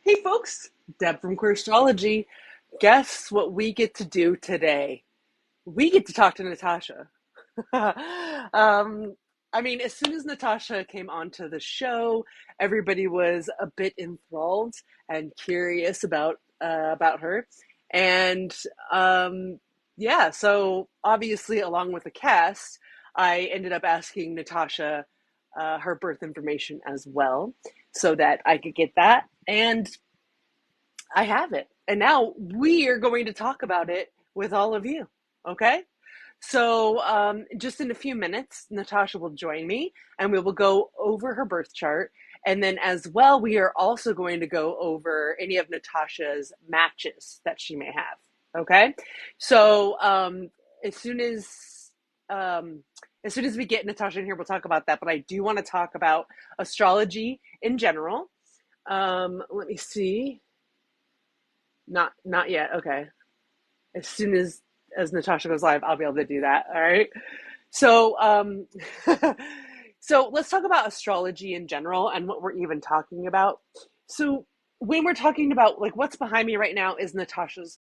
Hey folks, Deb from Queerstrology. Guess what we get to do today? We get to talk to Natasha. As soon as Natasha came onto the show, everybody was a bit enthralled and curious about her, and so obviously, along with the cast, I ended up asking Natasha her birth information as well, so that I could get that, and I have it. And now we are going to talk about it with all of you. Okay? Just in a few minutes, Natasha will join me and we will go over her birth chart. And then, as well, we are also going to go over any of Natasha's matches that she may have. Okay? So, as soon as um, as soon as we get Natasha in here, we'll talk about that. But I do want to talk about astrology in general. Let me see. Not yet. Okay. As soon as Natasha goes live, I'll be able to do that. All right. So so let's talk about astrology in general and what we're even talking about. So when we're talking about like what's behind me right now is Natasha's.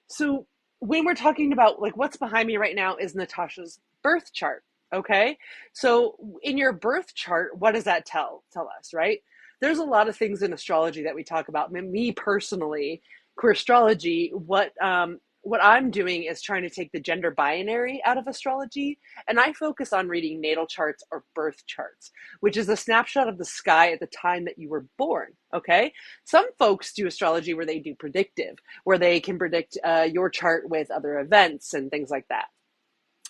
So when we're talking about like what's behind me right now is Natasha's birth chart. Okay. So in your birth chart, what does that tell us, right? There's a lot of things in astrology that we talk about. Me personally, queer astrology, what I'm doing is trying to take the gender binary out of astrology, and I focus on reading natal charts or birth charts, which is a snapshot of the sky at the time that you were born. Okay. Some folks do astrology where they do predictive, where they can predict your chart with other events and things like that.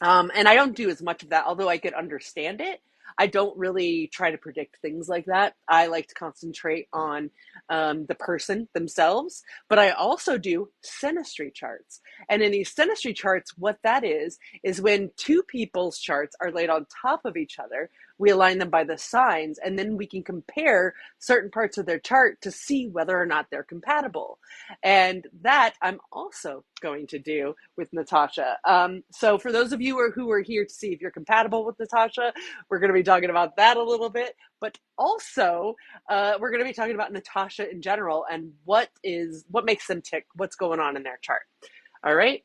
And I don't do as much of that, although I could understand it. I don't really try to predict things like that. I like to concentrate on the person themselves, but I also do synastry charts. And in these synastry charts, what that is when two people's charts are laid on top of each other, we align them by the signs, and then we can compare certain parts of their chart to see whether or not they're compatible. And that I'm also going to do with Natasha. So for those of you who are here to see if you're compatible with Natasha, we're going to be talking about that a little bit. But also, we're going to be talking about Natasha in general and what makes them tick, what's going on in their chart. All right.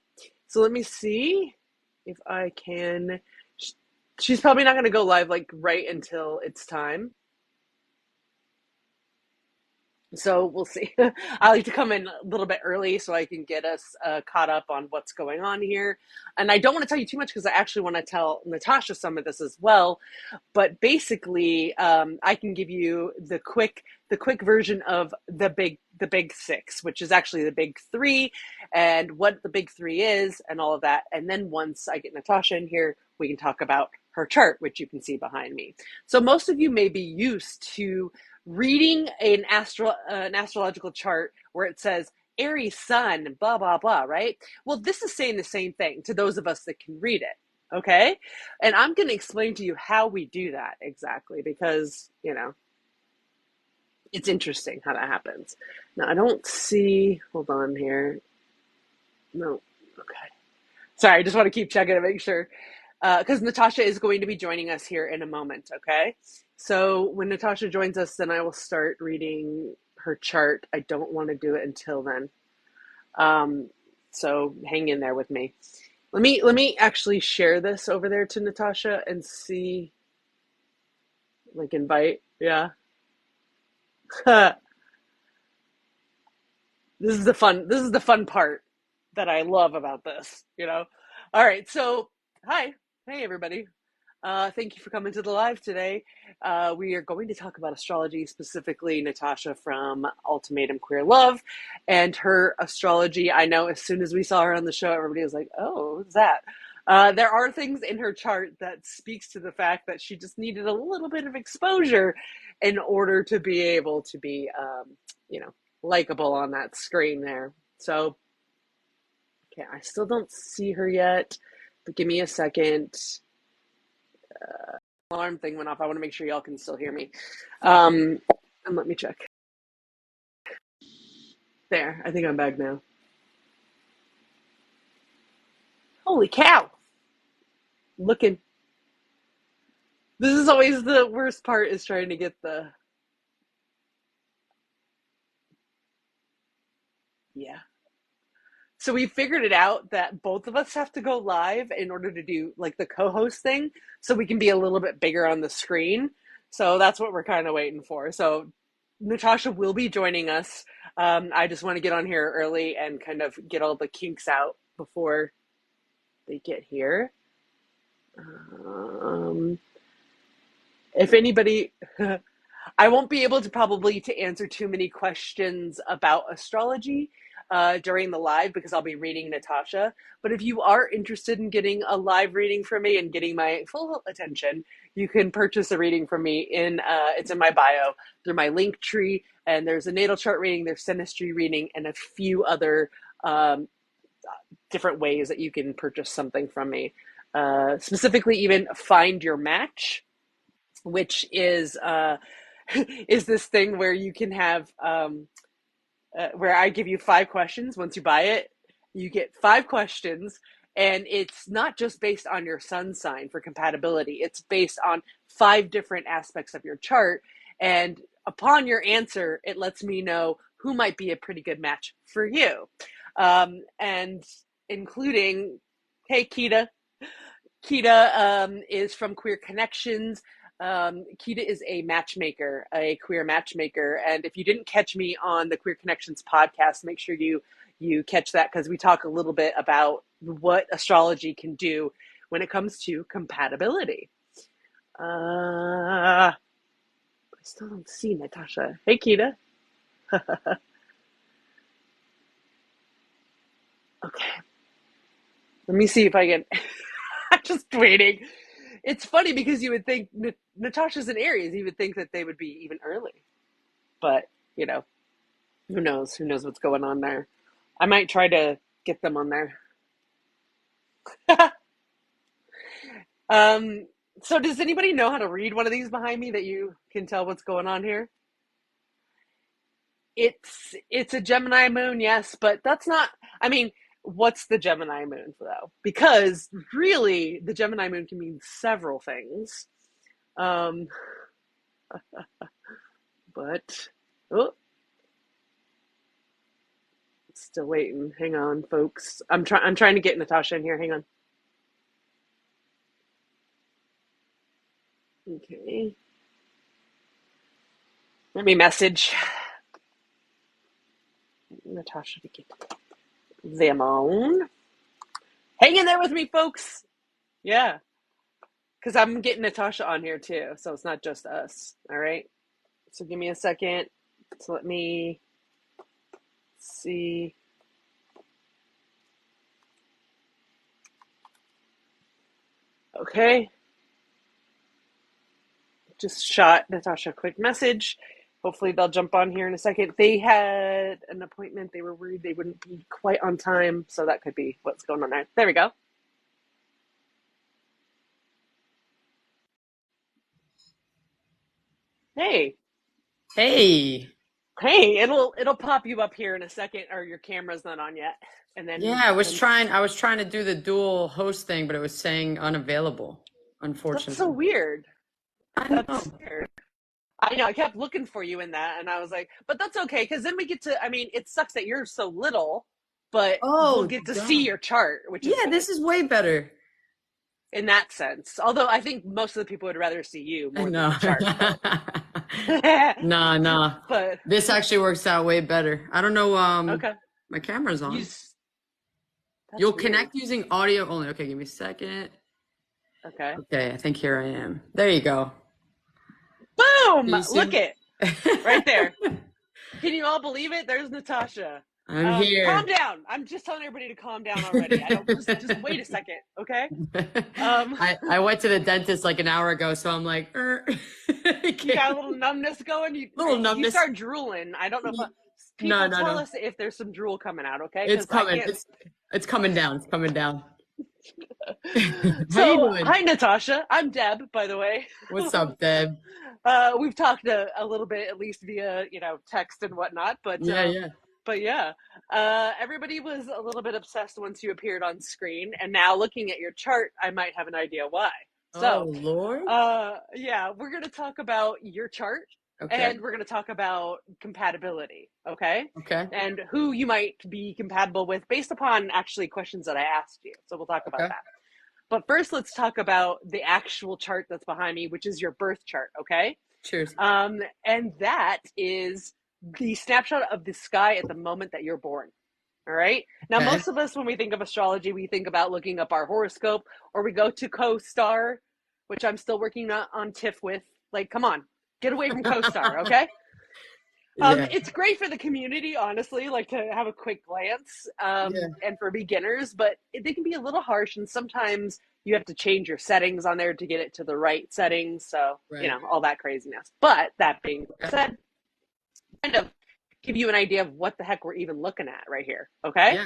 So let me see if I can. She's probably not going to go live like right until it's time. So we'll see. I like to come in a little bit early so I can get us caught up on what's going on here. And I don't want to tell you too much because I actually want to tell Natasha some of this as well. But basically, I can give you the quick version of the big six, which is actually the big three, and what the big three is, and all of that. And then once I get Natasha in here, we can talk about her chart, which you can see behind me. So most of you may be used to reading an astrological chart where it says Aries sun, blah blah blah, right? Well, this is saying the same thing to those of us that can read it. Okay. And I'm going to explain to you how we do that exactly because, it's interesting how that happens. Now, I don't see, hold on here. No. Okay. Sorry, I just want to keep checking to make sure. Because Natasha is going to be joining us here in a moment, okay? So when Natasha joins us, then I will start reading her chart. I don't want to do it until then. Um, so hang in there with me. Let me actually share this over there to Natasha and see, like invite. Yeah. This is the fun part that I love about this. All right, so hi. Hey everybody. Thank you for coming to the live today. We are going to talk about astrology, specifically Natasha from Ultimatum Queer Love and her astrology. I know as soon as we saw her on the show, everybody was like, oh, what's that? There are things in her chart that speaks to the fact that she just needed a little bit of exposure in order to be able to be, you know, likable on that screen there. So, okay, I still don't see her yet, but give me a second. Alarm thing went off. I want to make sure y'all can still hear me. And let me check. There, I think I'm back now. Holy cow! Looking. This is always the worst part is trying to get the Yeah. So we figured it out that both of us have to go live in order to do like the co-host thing so we can be a little bit bigger on the screen. So that's what we're kind of waiting for. So Natasha will be joining us. I just want to get on here early and kind of get all the kinks out before they get here. Um, if anybody, I won't be able to probably to answer too many questions about astrology during the live because I'll be reading Natasha. But if you are interested in getting a live reading from me and getting my full attention, you can purchase a reading from me in it's in my bio through my link tree. And there's a natal chart reading, there's synastry reading, and a few other um, different ways that you can purchase something from me. Specifically, even find your match, which is is this thing where you can have where I give you 5 questions. Once you buy it, you get 5 questions, and it's not just based on your sun sign for compatibility. It's based on 5 different aspects of your chart, and upon your answer, it lets me know who might be a pretty good match for you, and including, hey Kita, Kita is from Queer Connections. Kita is a matchmaker, a queer matchmaker. And if you didn't catch me on the Queer Connections podcast, make sure you catch that because we talk a little bit about what astrology can do when it comes to compatibility. I still don't see Natasha. Hey, Kita. Okay. Let me see if I can. I'm just waiting. It's funny because you would think Natasha's in Aries. You would think that they would be even early, but you know, who knows? Who knows what's going on there? I might try to get them on there. um. So, does anybody know how to read one of these behind me that you can tell what's going on here? It's a Gemini moon, yes, but that's not. I mean, what's the Gemini moon though? Because really, the Gemini moon can mean several things. Um, but oh, still waiting. Hang on, folks. I'm trying to get Natasha in here. Hang on. Okay. Let me message Natasha to get them on. Hang in there with me, folks. Yeah, because I'm getting Natasha on here too, so it's not just us. All right. So give me a second. So let me see. Okay. Just shot Natasha a quick message. Hopefully they'll jump on here in a second. They had an appointment. They were worried they wouldn't be quite on time, so that could be what's going on there. There we go. Hey, Hey. hey, it'll pop you up here in a second, or your camera's not on yet, and Yeah, then I was trying to do the dual host thing, but it was saying unavailable, that's so unfortunately. weird. I That's know. weird. I know. I kept looking for you in that, and I was like, but that's okay because then we get to. I mean, it sucks that you're so little, but we'll Oh, get to see duh. your chart, which is Yeah, good this is way better. in that sense. Although I think most of the people would rather see you more than No. the chart, but Nah, nah. but This actually works out way better. I don't know, okay. my camera's You on. You'll that's weird. connect using audio only. Okay, give me a second. Okay. Okay, I think here I am. There you go. Boom! Can you Look see? it right there. Can you all believe it? There's Natasha. I'm Calm here. down. I'm just telling everybody to calm down already. I don't just wait a second, okay? Um, I went to the dentist like an hour ago, so I'm like, I you got a can't. little numbness going. Little You numbness. start drooling. I don't know if No, people no, tell no. us if there's some drool coming out, okay? It's Because I coming. can't. It's coming down. It's coming down. How you So, doing? hi Natasha. I'm Deb, by the way. What's up, Deb? We've talked a little bit, at least via text and whatnot. Yeah, yeah. But yeah, everybody was a little bit obsessed once you appeared on screen, and now looking at your chart, I might have an idea why. Oh So, Lord. yeah, we're gonna talk about your chart. Okay. and we're going to talk about compatibility, okay? Okay. And who you might be compatible with based upon actually questions that I asked you. So we'll talk about Okay. that. But first, let's talk about the actual chart that's behind me, which is your birth chart, okay? Cheers. And that is the snapshot of the sky at the moment that you're born. All right. Now, Okay. most of us, when we think of astrology, we think about looking up our horoscope, or we go to CoStar, which I'm still working on TIFF with. Like, come on, get away from CoStar, okay? Yeah. It's great for the community, honestly, like to have a quick glance, Yeah. and for beginners, but they can be a little harsh, and sometimes you have to change your settings on there to get it to the right settings. So, Right. all that craziness. But that being Okay. said, kind of give you an idea of what the heck we're even looking at right here, okay? Yeah.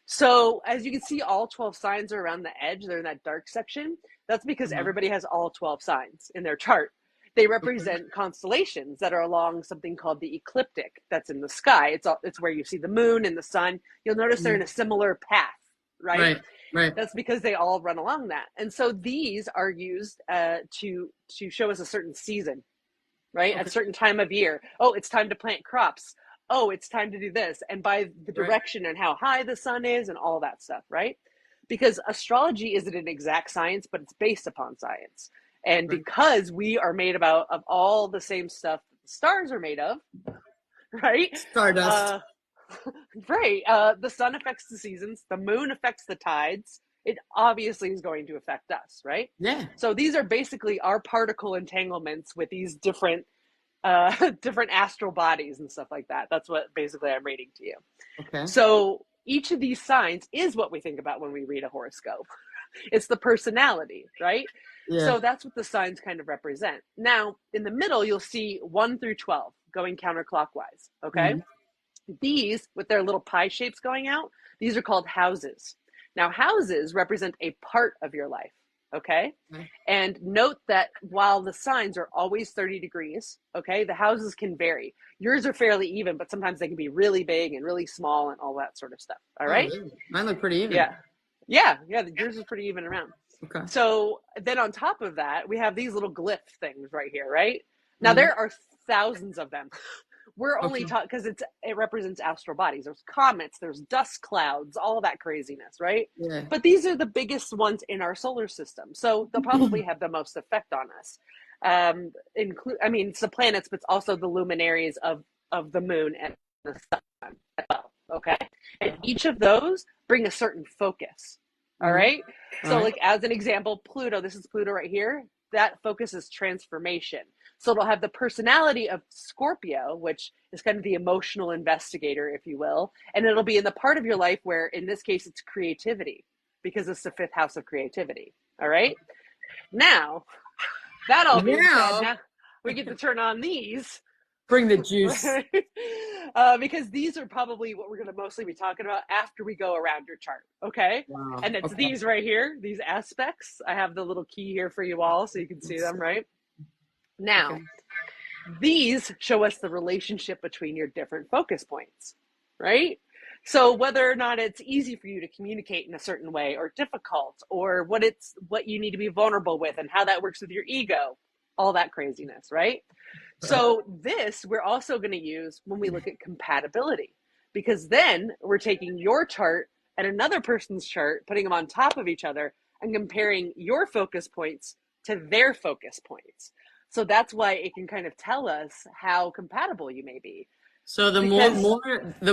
So as you can see, all 12 signs are around the edge. They're in that dark section. That's because Uh-huh. everybody has all 12 signs in their chart. They Okay. represent constellations that are along something called the ecliptic that's in the sky. It's where you see the moon and the sun. You'll notice they're in Mhm. a similar path, right? Right. Right. That's because they all run along that. And so these are used to show us a certain season, right? At a Okay. certain time of year. Oh, it's time to plant crops. Oh, it's time to do this. And by the Right. direction and how high the sun is and all that stuff, right? Because astrology isn't an exact science, but it's based upon science. And Right. because we are made about of all the same stuff that the stars are made of, right? Stardust. Uh, right. The sun affects the seasons, the moon affects the tides. It obviously is going to affect us, right? Yeah. So these are basically our particle entanglements with these different different astral bodies and stuff like that. That's what basically I'm reading to you. Okay. So each of these signs is what we think about when we read a horoscope. It's the personality, right? Yeah. So that's what the signs kind of represent. Now, in the middle, you'll see 1 through 12 going counterclockwise, okay? Hmm. These, with their little pie shapes going out, these are called houses. Now, houses represent a part of your life, okay? Okay. And note that while the signs are always 30 degrees, okay, the houses can vary. Yours are fairly even, but sometimes they can be really big and really small and all that sort of stuff. All Oh, right? really? Mine look pretty even. Yeah. Yeah. Yours is pretty even around. Okay. So then on top of that, we have these little glyph things right here, right? Now Hmm. there are thousands of them. We're only Okay. taught because it represents astral bodies. There's comets, there's dust clouds, all that craziness, right? Yeah. But these are the biggest ones in our solar system, so they'll probably have the most effect on us. I mean, it's the planets, but it's also the luminaries of the moon and the sun as well. Okay, and each of those bring a certain focus. All Hmm. right. All So, right. like as an example, Pluto. This is Pluto right here. That focuses transformation. So it'll have the personality of Scorpio, which is kind of the emotional investigator, if you will. And it'll be in the part of your life where, in this case, it's creativity, because it's the fifth house of creativity. All right. Now, that all being said, Now, now we get to turn on these, bring the juice. right? Because these are probably what we're going to mostly be talking about after we go around your chart. Okay. Wow. And it's Okay. these right here, these aspects. I have the little key here for you all so you can see them, right? Okay. Now, these show us the relationship between your different focus points, right? So whether or not it's easy for you to communicate in a certain way or difficult, or what you need to be vulnerable with and how that works with your ego, all that craziness, right? So this we're also going to use when we look at compatibility, because then we're taking your chart and another person's chart, putting them on top of each other and comparing your focus points to their focus points. So that's why it can kind of tell us how compatible you may be. So the Because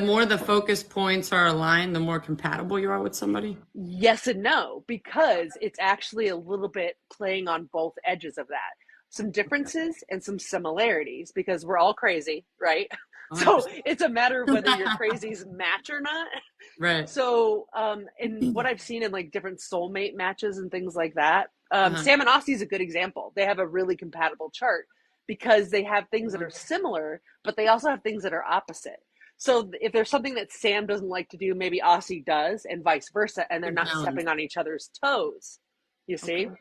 more the focus points are aligned, the more compatible you are with somebody. yes and no, because it's actually a little bit playing on both edges of that. Some differences and some similarities, because we're all crazy, right? So 100%. it's a matter of whether your crazies match or not. Right. So, in what I've seen in like different soulmate matches and things like that, Uh-huh. Sam and Aussie is a good example. They have a really compatible chart because they have things that Uh-huh. are similar, but they also have things that are opposite. So if there's something that Sam doesn't like to do, maybe Aussie does, and vice versa, and they're Good not balance. stepping on each other's toes. You see? Okay.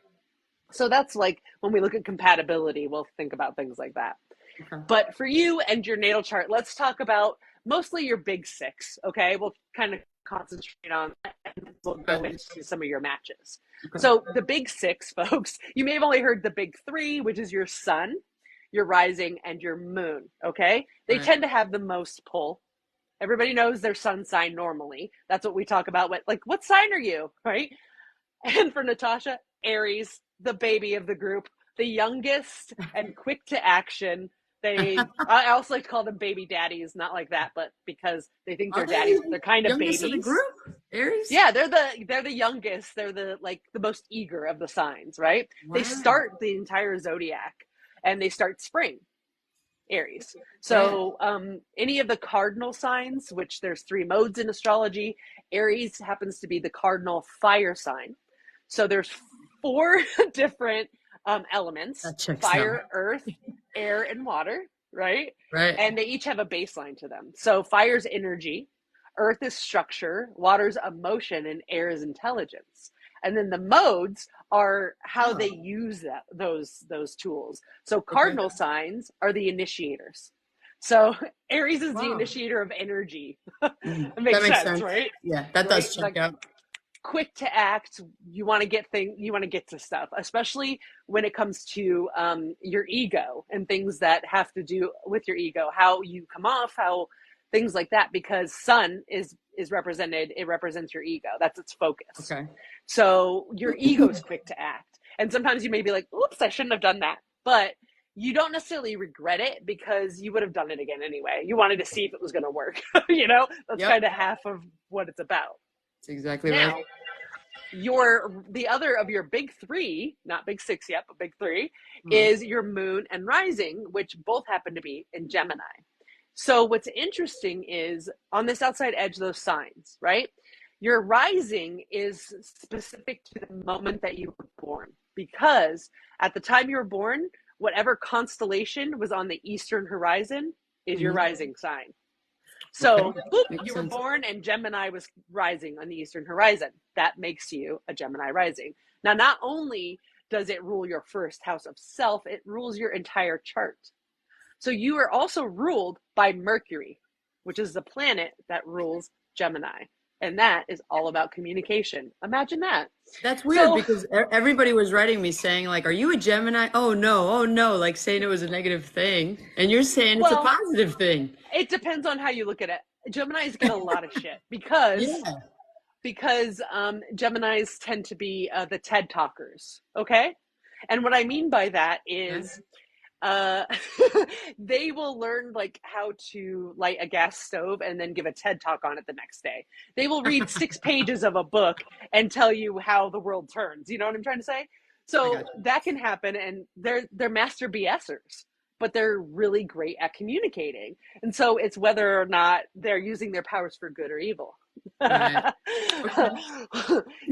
So that's like when we look at compatibility, we'll think about things like that. Okay. But for you and your natal chart, let's talk about mostly your big six, okay? We'll kind of concentrate on that and we'll go Okay. into some of your matches. Okay. So the big six, folks, you may have only heard the big three, which is your sun, your rising, and your moon. Okay. They Right. tend to have the most pull. Everybody knows their sun sign normally. That's what we talk about. What sign are you? Right. And for Natasha, Aries, the baby of the group, the youngest and quick to action. I also like to call them baby daddies, not like that, but because they think Are they're they daddies, they're kind of youngest of the babies. group? Aries? Yeah, they're the youngest. They're the most eager of the signs, right? They Wow. start the entire zodiac, and they start spring, Aries. Yeah. So any of the cardinal signs, which there's three modes in astrology, Aries happens to be the cardinal fire sign. So there's four different elements: That checks out. fire, earth, air, and water, right? Right. And they each have a baseline to them. So fire's energy, earth is structure, water's emotion, and air is intelligence. And then the modes are how they Oh, use those tools. So okay. cardinal signs are the initiators. So Aries is the Wow. initiator of energy. It That makes makes sense, sense. right? Yeah, that Right? does check Like out. quick to act. You want to get to stuff, especially when it comes to your ego and things that have to do with your ego, how you come off, how things like that, because sun is represented, it represents your ego, that's its focus. Okay. So your ego is quick to act, and sometimes you may be like, oops, I shouldn't have done that, but you don't necessarily regret it because you would have done it again anyway. You wanted to see if it was going to work. That's Yep. kind of half of what it's about. That's exactly right. Now, the other of your big three, not big six yet, but big three, Hmm. is your moon and rising, which both happen to be in Gemini. So what's interesting is on this outside edge, those signs, right? Your rising is specific to the moment that you were born, because at the time you were born, whatever constellation was on the eastern horizon is your Hmm. rising sign. Okay. So, boop, Makes you were sense. born and Gemini was rising on the eastern horizon. That makes you a Gemini rising. Now, not only does it rule your first house of self, it rules your entire chart. So, you are also ruled by Mercury, which is the planet that rules Gemini. And that is all about communication. Imagine that. That's weird So, because everybody was writing me saying like, "Are you a Gemini?" Oh no, like saying it was a negative thing, and you're saying it's a well, positive thing. it depends on how you look at it. Geminis get a lot of shit because Geminis tend to be the TED talkers. Okay. And what I mean by that Yeah. is uh, they will learn like how to light a gas stove and then give a TED talk on it the next day. They will read 6 pages of a book and tell you how the world turns. You know what I'm trying to say? I So got you. that can happen, and they're master BSers, but they're really great at communicating. And so it's whether or not they're using their powers for good or evil. Right. Okay.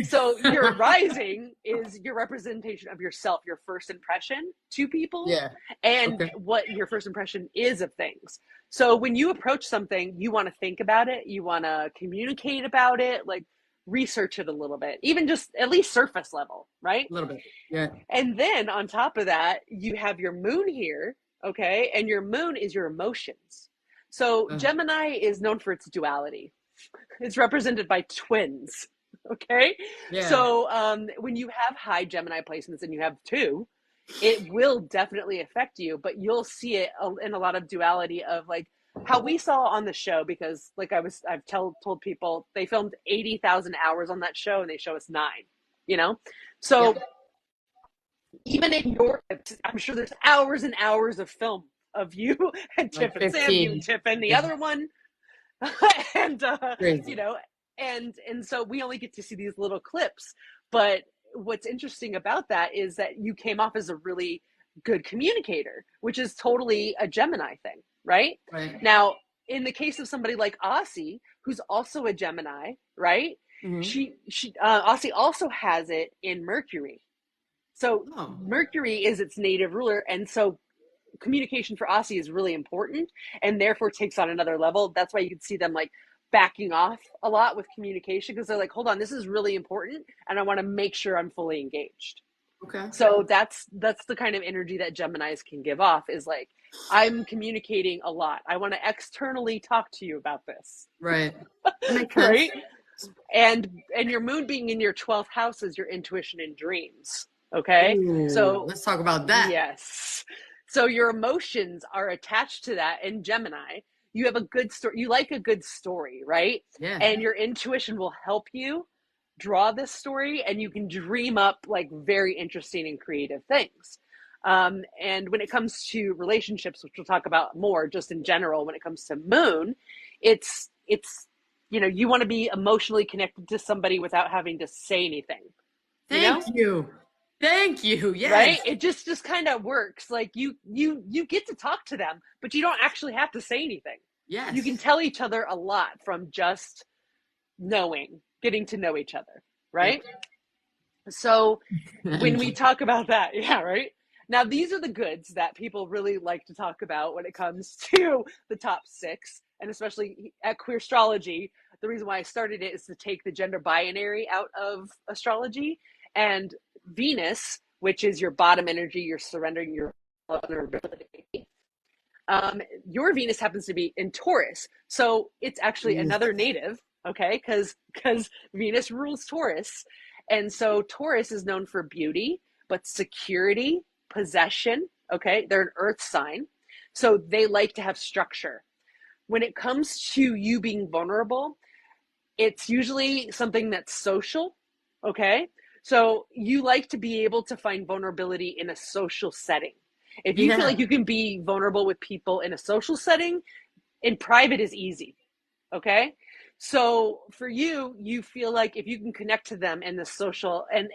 So your rising is your representation of yourself, your first impression to people, Yeah. and Okay. what your first impression is of things. So when you approach something, you want to think about it, you want to communicate about it, like research it a little bit, even just at least surface level, right? A little bit. Yeah. And then on top of that, you have your moon here, okay? And your moon is your emotions. So Uh, Gemini is known for its duality. It's represented by twins, okay? yeah. So when you have high Gemini placements and you have two, it will definitely affect you, but you'll see it in a lot of duality of like how we saw on the show, because like I've told people they filmed 80,000 hours on that show and they show us 9, you know? So Yep. even in your, I'm sure there's hours and hours of film of you and Like Tiff and Sam, you and 15. Tiff and the Yeah. other one, and you Crazy. know, and so we only get to see these little clips. But what's interesting about that is that you came off as a really good communicator, which is totally a Gemini thing, right? Right. Now, in the case of somebody like Aussie, who's also a Gemini, right? Hmm. She Aussie also has it in Mercury. So Oh. Mercury is its native ruler, and so communication for Aussie is really important, and therefore takes on another level. That's why you can see them like backing off a lot with communication, because they're like, hold on, this is really important, and I want to make sure I'm fully engaged. Okay. So that's the kind of energy that Geminis can give off, is like, I'm communicating a lot. I want to externally talk to you about this, Right. That makes right? sense. And your moon being in your 12th house is your intuition and dreams. Okay, Ooh, so let's talk about that. yes. So your emotions are attached to that in Gemini. You have a good story. You like a good story, right? Yeah. And your intuition will help you draw this story, and you can dream up like very interesting and creative things. And when it comes to relationships, which we'll talk about more just in general, when it comes to moon, it's you want to be emotionally connected to somebody without having to say anything, you Thank know? you. Thank you. Right, Yes. it just kind of works. Like you get to talk to them, but you don't actually have to say anything. You can Yes. tell each other a lot from just getting to know each other, Yep. right? So when we MG. talk about that, yeah, right, now these are the goods that people really like to talk about when it comes to the top six, and especially at Queerstrology. The reason why I started it is to take the gender binary out of astrology, and Venus, which is your bottom energy, your surrendering, your vulnerability. Your Venus happens to be in Taurus, so it's actually another native, okay? Because Venus rules Taurus, and so Taurus is known for beauty, but security, possession. Okay, they're an Earth sign, so they like to have structure. When it comes to you being vulnerable, it's usually something that's social, okay? So you like to be able to find vulnerability in a social setting. If you feel Yeah. like you can be vulnerable with people in a social setting, in private is easy, okay? So for you, you feel like if you can connect to them in the social and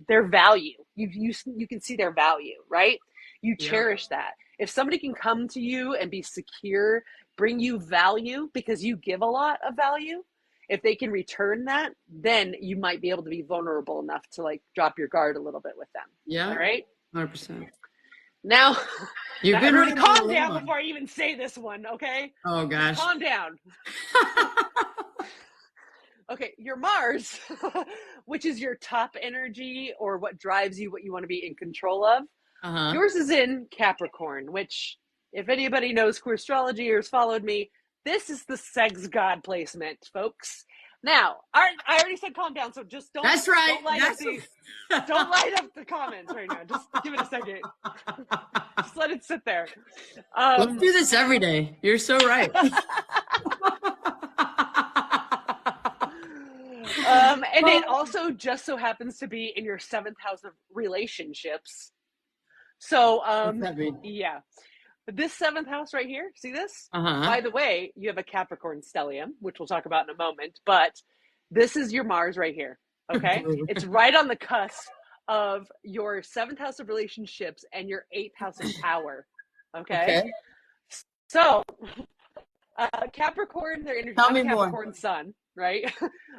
their value, you can see their value, right? You Yep. cherish that. If somebody can come to you and be secure, bring you value because you give a lot of value, if they can return that, then you might be able to be vulnerable enough to like drop your guard a little bit with them. Yeah. All right. 100%. Now, You've now been everybody right all calm down along. before I even say this one, okay? Oh Just gosh. calm down. Okay, your Mars, which is your top energy or what drives you, what you want to be in control of. Uh-huh. Yours is in Capricorn, which, if anybody knows queer astrology or has followed me, this is the sex god placement, folks. Now, I already said calm down, so just don't That's right. don't light up That's the don't light up the comments right now. Just give it a second. Just let it sit there. Let's Um, do this every day. You're so right. and it also just so happens to be in your seventh house of relationships. So, What's that mean? yeah, this seventh house right here, see this? Uh-huh. By the way, you have a Capricorn stellium, which we'll talk about in a moment, but this is your Mars right here. Okay. It's right on the cusp of your seventh house of relationships and your eighth house of power. Okay. Okay. So, Capricorn, their energy, Tell I'm a me more. Capricorn sun, right?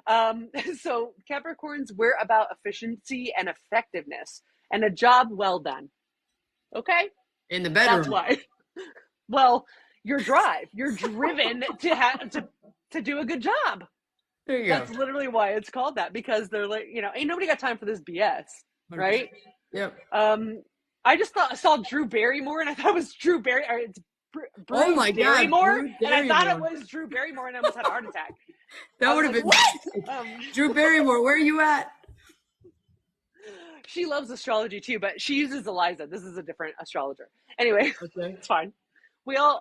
um, so, Capricorns, we're about efficiency and effectiveness and a job well done. Okay. In the That's bedroom. why. Well, your drive, you're driven to have to do a good job. There you go. That's literally why it's called that, because they're like, ain't nobody got time for this BS, 100%. right? Yep. Um, I just thought I saw Drew Barrymore, and I thought it was Drew Barry, or it's Oh Bruce my God, Barrymore, Drew and I thought it Barrymore. was Drew Barrymore, and I almost had a heart attack. That I was would have like, been what? Drew Barrymore. Where are you at? She loves astrology too, but she uses Eliza. This is a different astrologer. Anyway, Okay. it's fine.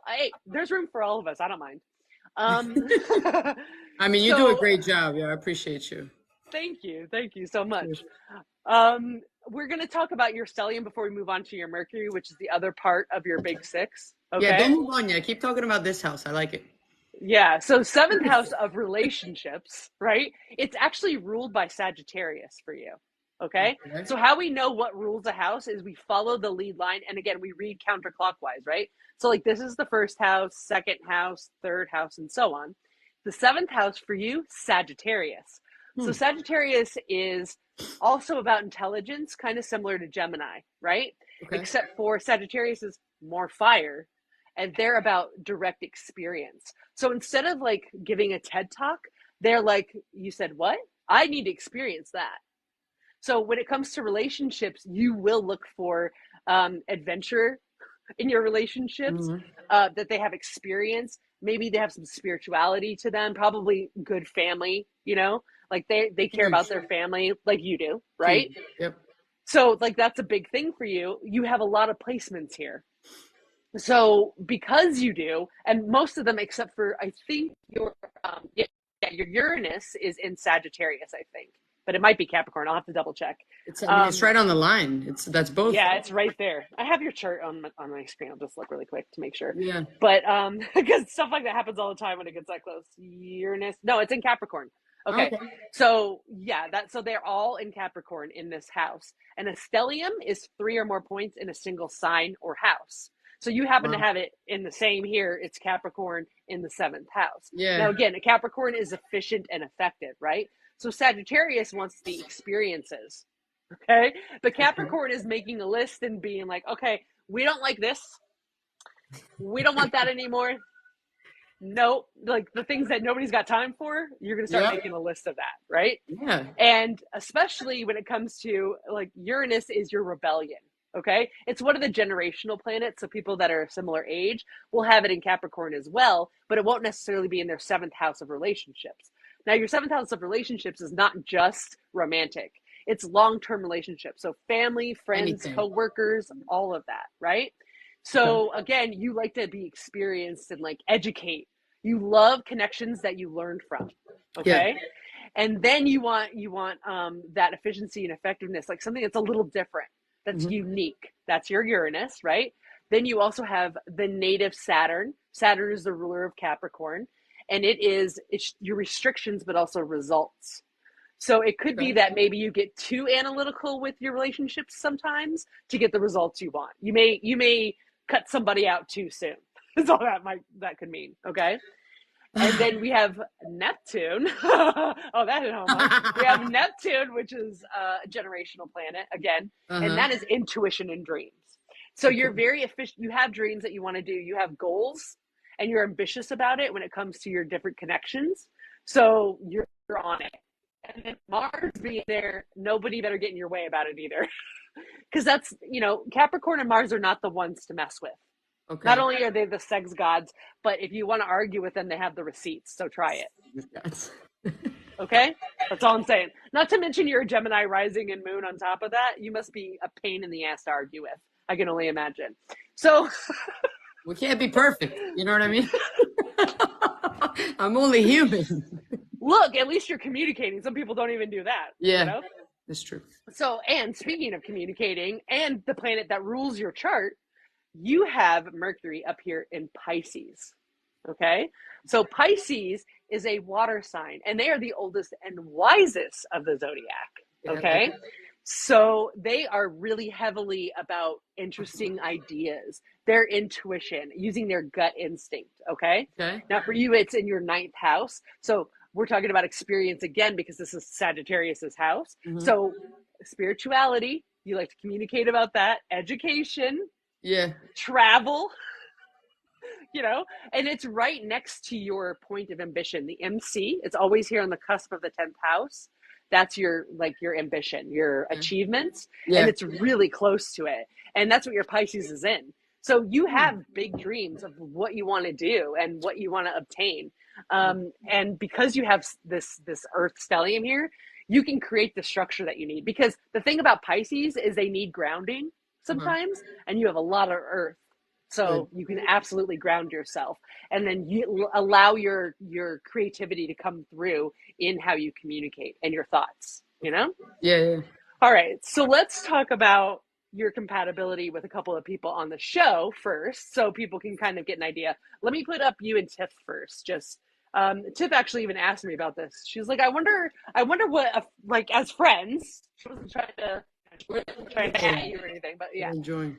Hey, there's room for all of us. I don't mind. Um, I mean, you do a so great job. Yeah, I appreciate you. thank you so Of course. much. We're going to talk about your stellium before we move on to your Mercury, which is the other part of your big six. Yeah, Okay. don't move on yet. Keep talking about this house. I like it. Yeah. So, seventh house of relationships, right? It's actually ruled by Sagittarius for you. Okay. Okay. So, how we know what rules a house is we follow the lead line. And again, we read counterclockwise, right? So, like, this is the first house, second house, third house, and so on. The seventh house for you, Sagittarius. So, Hmm. Sagittarius is also about intelligence, kind of similar to Gemini, right? Okay. Except for Sagittarius is more fire, and they're about direct experience. So instead of like giving a TED talk, they're like, you said what? I need to experience that. So when it comes to relationships, you will look for adventure in your relationships, Mhm. that they have experience. Maybe they have some spirituality to them, probably good family, like they care about Huge. their family like you do, Huge. right? Yep. So like that's a big thing for you. You have a lot of placements here. So because you do, and most of them except for I think yeah, yeah, your Uranus is in Sagittarius, I think, but it might be Capricorn. I'll have to double check. I mean, it's right on the line. That's both. Yeah, it's right there. I have your chart on my screen. I'll just look really quick to make sure. Yeah. But because stuff like that happens all the time when it gets that close. Uranus, no, it's in Capricorn. Okay, Okay. so yeah, so they're all in Capricorn in this house, and a stellium is 3 or more points in a single sign or house. So you happen to Wow. have it in the same here. It's Capricorn in the seventh house. Yeah. Now again, a Capricorn is efficient and effective, right? So Sagittarius wants the experiences. Okay. But Okay. Capricorn is making a list and being like, okay, we don't like this. We don't want that anymore. No, like the things that nobody's got time for, you're going to start Yep. making a list of that. Right. Yeah. And especially when it comes to like Uranus is your rebellion. Okay. It's one of the generational planets. So people that are a similar age will have it in Capricorn as well, but it won't necessarily be in their seventh house of relationships. Now, your seventh house of relationships is not just romantic, it's long term relationships. So family, friends, Anything. coworkers, all of that. Right. Okay. So again, you like to be experienced and like educate. You love connections that you learned from. Yeah. Okay. And then you want that efficiency and effectiveness, like something that's a little different, that's Hmm. unique. That's your Uranus, right? Then you also have the native Saturn. Saturn is the ruler of Capricorn, and it's your restrictions, but also results. So it could be Okay. that maybe you get too analytical with your relationships sometimes to get the results you want. You may cut somebody out too soon. That's all that could mean. Okay. And then we have Neptune. Oh, that hit home, huh? We have Neptune, which is a generational planet again, and Uh-huh. that is intuition and dreams. So Okay. you're very efficient. You have dreams that you want to do. You have goals, and you're ambitious about it when it comes to your different connections. So you're on it. And then Mars being there, nobody better get in your way about it either, because that's Capricorn and Mars are not the ones to mess with. Not Okay. only are they the sex gods, but if you want to argue with them, they have the receipts. So try it. That's- Okay? That's all I'm saying. Not to mention you're a Gemini rising and moon on top of that. You must be a pain in the ass to argue with. I can only imagine. So, we can't be perfect. You know what I mean? I'm only human. look, at least you're communicating. Some people don't even do that, you Yeah, know? that's true. So, and speaking of communicating and the planet that rules your chart, you have Mercury up here in Pisces. Okay. So Pisces is a water sign, and they are the oldest and wisest of the zodiac. Yeah. Okay. So they are really heavily about interesting ideas, their intuition, using their gut instinct. Okay. Okay. Now, for you, it's in your ninth house. So we're talking about experience again because this is Sagittarius's house. Hmm. So spirituality, you like to communicate about that, education, Yeah. travel, and it's right next to your point of ambition, the MC. It's always here on the cusp of the 10th house. That's your ambition, your Okay. achievements, and Yeah. it's really close to it. And that's what your Pisces is in. So you Hmm. have big dreams of what you want to do and what you want to obtain. Okay. And because you have this Earth stellium here, you can create the structure that you need. Because the thing about Pisces is they need grounding Uh-huh. sometimes, and you have a lot of Earth, Good. so you can absolutely ground yourself, and then you allow your creativity to come through in how you communicate and your thoughts. Yeah, yeah. All right, so let's talk about your compatibility with a couple of people on the show first, so people can kind of get an idea. Let me put up you and Tiff first. Just Tiff actually even asked me about this. She's like, I wonder what, like, as friends. She wasn't trying to at you or anything, but We're yeah. enjoying.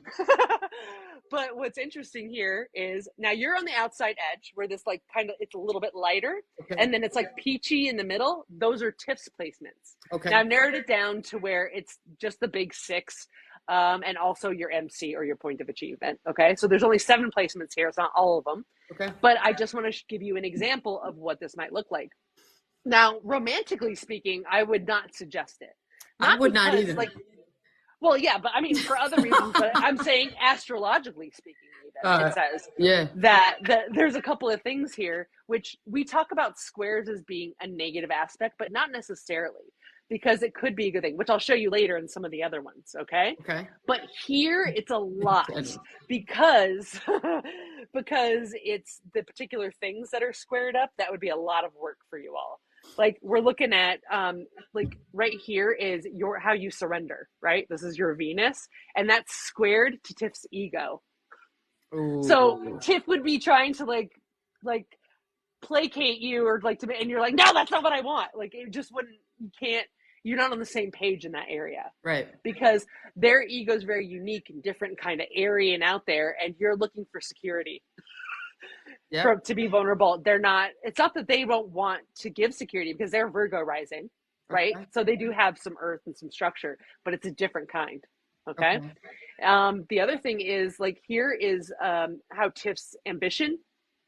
But what's interesting here is now you're on the outside edge where this like kind of it's a little bit lighter, Okay. and then it's like peachy in the middle. Those are Tiff's placements. Now Okay. I've narrowed it down to where it's just the big six, and also your MC or your point of achievement. Okay, so there's only 7 placements here. It's not all of them, Okay. but I just want to give you an example of what this might look like. Now, romantically speaking, I would not suggest it. I Not would not because, either. like, well, yeah, but I mean, for other reasons, but I'm saying astrologically speaking, even, it Uh, says yeah. that there's a couple of things here, which we talk about squares as being a negative aspect, but not necessarily. because it could be a good thing, which I'll show you later in some of the other ones, okay? Okay. But here it's a lot Good. because because it's the particular things that are squared up. That would be a lot of work for you all. Like we're looking at like right here is your how you surrender, right? This is your Venus, and that's squared to Tiff's ego. So Ooh. Tiff would be trying to like placate you or like to, and you're like, no, that's not what I want. Like it just wouldn't. You can't. You're not on the same page in that area Right. because their ego is very unique and different, kind of airy and out there, and you're looking for security Yeah. to be vulnerable. They're not. It's not that they don't want to give security because they're Virgo rising, right? Okay. So they do have some earth and some structure, but it's a different kind. Okay. Okay. The other thing is like here is how Tiff's ambition,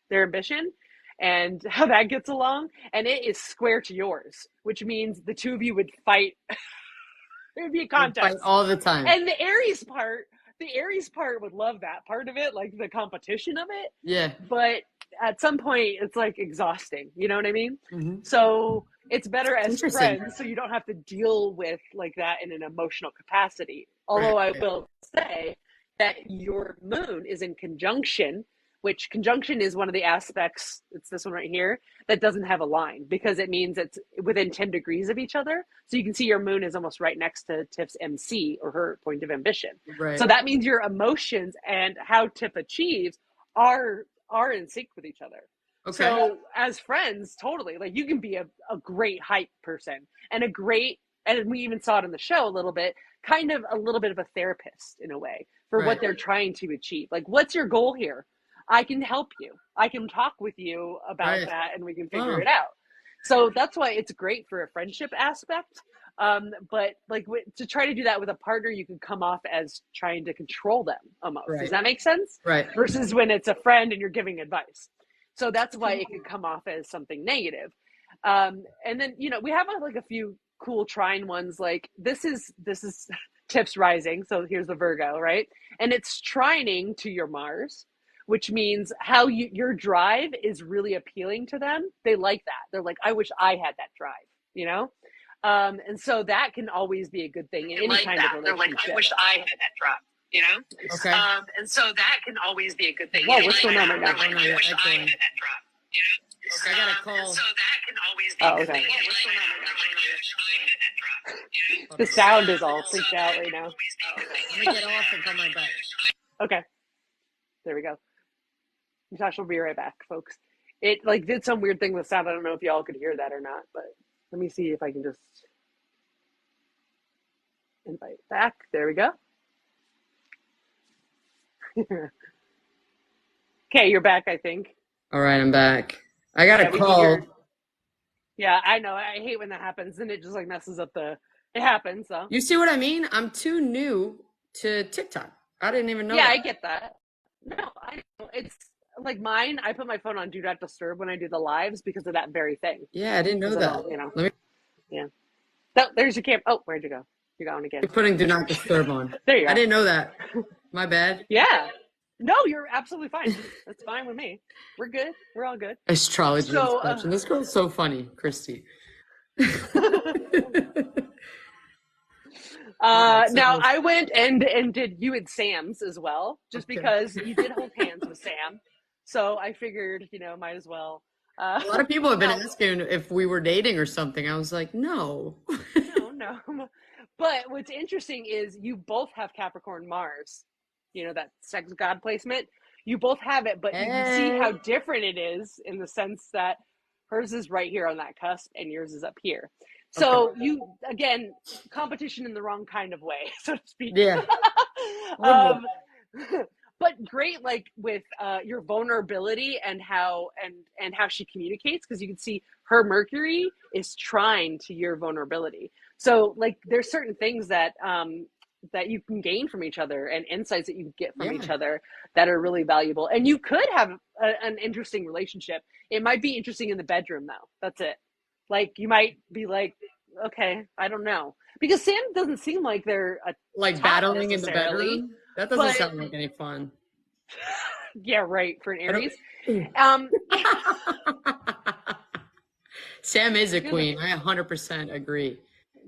their ambition, and how that gets along, and it is square to yours, which means the two of you would fight. It would be a We fight contest, all the time. and the Aries part would love that part of it, like the competition of it. Yeah. But at some point, it's like exhausting. You know what I mean? Mm-hmm. So it's better It's as interesting. friends, so you don't have to deal with like that in an emotional capacity. Although I will say that your moon is in conjunction, which conjunction is one of the aspects, it's this one right here, that doesn't have a line because it means it's within 10 degrees of each other. So you can see your moon is almost right next to Tiff's MC or her point of ambition. Right. So that means your emotions and how Tiff achieves are in sync with each other. Okay. So as friends, totally, like you can be a great hype person and a great, and we even saw it in the show a little bit, kind of a little bit of a therapist in a way for Right. what they're trying to achieve. Like, what's your goal here? I can help you. I can talk with you about Right. that and we can figure it out. So that's why it's great for a friendship aspect. But like to try to do that with a partner, you can come off as trying to control them almost. Right. Does that make sense? Right. Versus when it's a friend and you're giving advice. So that's why it could come off as something negative. And then, you know, we have like a few cool trine ones. Like this is Tips rising. So here's the Virgo, right? And it's trining to your Mars, which means how your drive is really appealing to them. They like that. They're like, I wish I had that drive, you know? And so that can always be a good thing in any kind of relationship. They're like, I wish I had that drive, you know? Okay. And so that can always be a good thing. Whoa, what's going on right now? Like, I wish I had that drop, you know? Okay, I got a call. So that can always be a good thing. What's going on right now? The sound is all freaked out right now. Let me get off and come right back. Okay. There we go. Natasha will be right back, folks. It like did some weird thing with sound. I don't know if y'all could hear that or not, but let me see if I can just invite back. There we go. Okay, you're back, I think. All right, I'm back. I got a we can call. hear. Yeah, I know. I hate when that happens, and it just like messes up the. It happens, though. You see what I mean? I'm too new to TikTok. I didn't even know. Yeah, that. I get that. No, I know. It's like mine. I put my phone on Do Not Disturb when I do the lives because of that very thing. Yeah, I didn't know that. All, you know. Let me. Yeah. So, there's your camera. Oh, where'd you go? You're going again. You're putting Do Not Disturb on. There you go. I didn't know that. My bad. Yeah. No, you're absolutely fine. That's fine with me. We're good. We're all good. Astrology So, inspection. This girl's so funny, Christy. Now I went and did you and Sam's as well, just because you did hold hands with Sam. So I figured, you know, might as well. A lot of people have been asking if we were dating or something. I was like, no. No. But what's interesting is you both have Capricorn Mars. You know, that sex god placement. You both have it, but you can see how different it is in the sense that hers is right here on that cusp and yours is up here. So you, again, competition in the wrong kind of way, so to speak. Yeah. But great, like with your vulnerability and how she communicates, because you can see her Mercury is trine to your vulnerability. So like there's certain things that that you can gain from each other and insights that you get from each other that are really valuable. And you could have an interesting relationship. It might be interesting in the bedroom though. That's it. Like you might be like, okay, I don't know. Because Sam doesn't seem like they're like battling in the bedroom. That doesn't sound like any fun. Yeah, right, for an Aries. Sam is a queen. I 100% agree.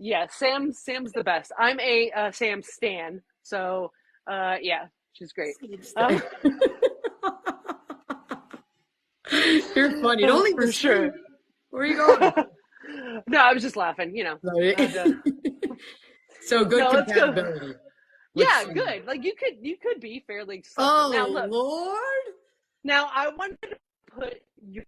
Yeah, Sam's the best. I'm a Sam Stan. So yeah, she's great. Um, You're funny. Don't leave the for sure. screen. Where are you going? No, I was just laughing, you know. I had Right. to, So good no, let's go. compatibility with Yeah, Sam. good. Like you could be fairly successful. Now Oh look, Lord. now I wanted to put you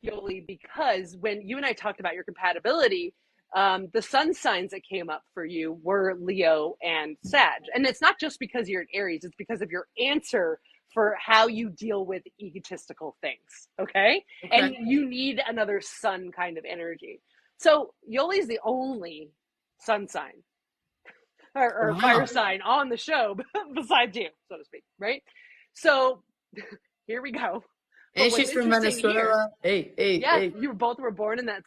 Yoli because when you and I talked about your compatibility, the sun signs that came up for you were Leo and Sag. And it's not just because you're an Aries, it's because of your answer for how you deal with egotistical things. Okay. And Okay. you need another sun kind of energy. So Yoli is the only sun sign or fire Wow. sign on the show besides you, so to speak. Right. So here we go. But And what's she's from interesting here, Venezuela. Hey, hey, yeah, hey. you both were born in the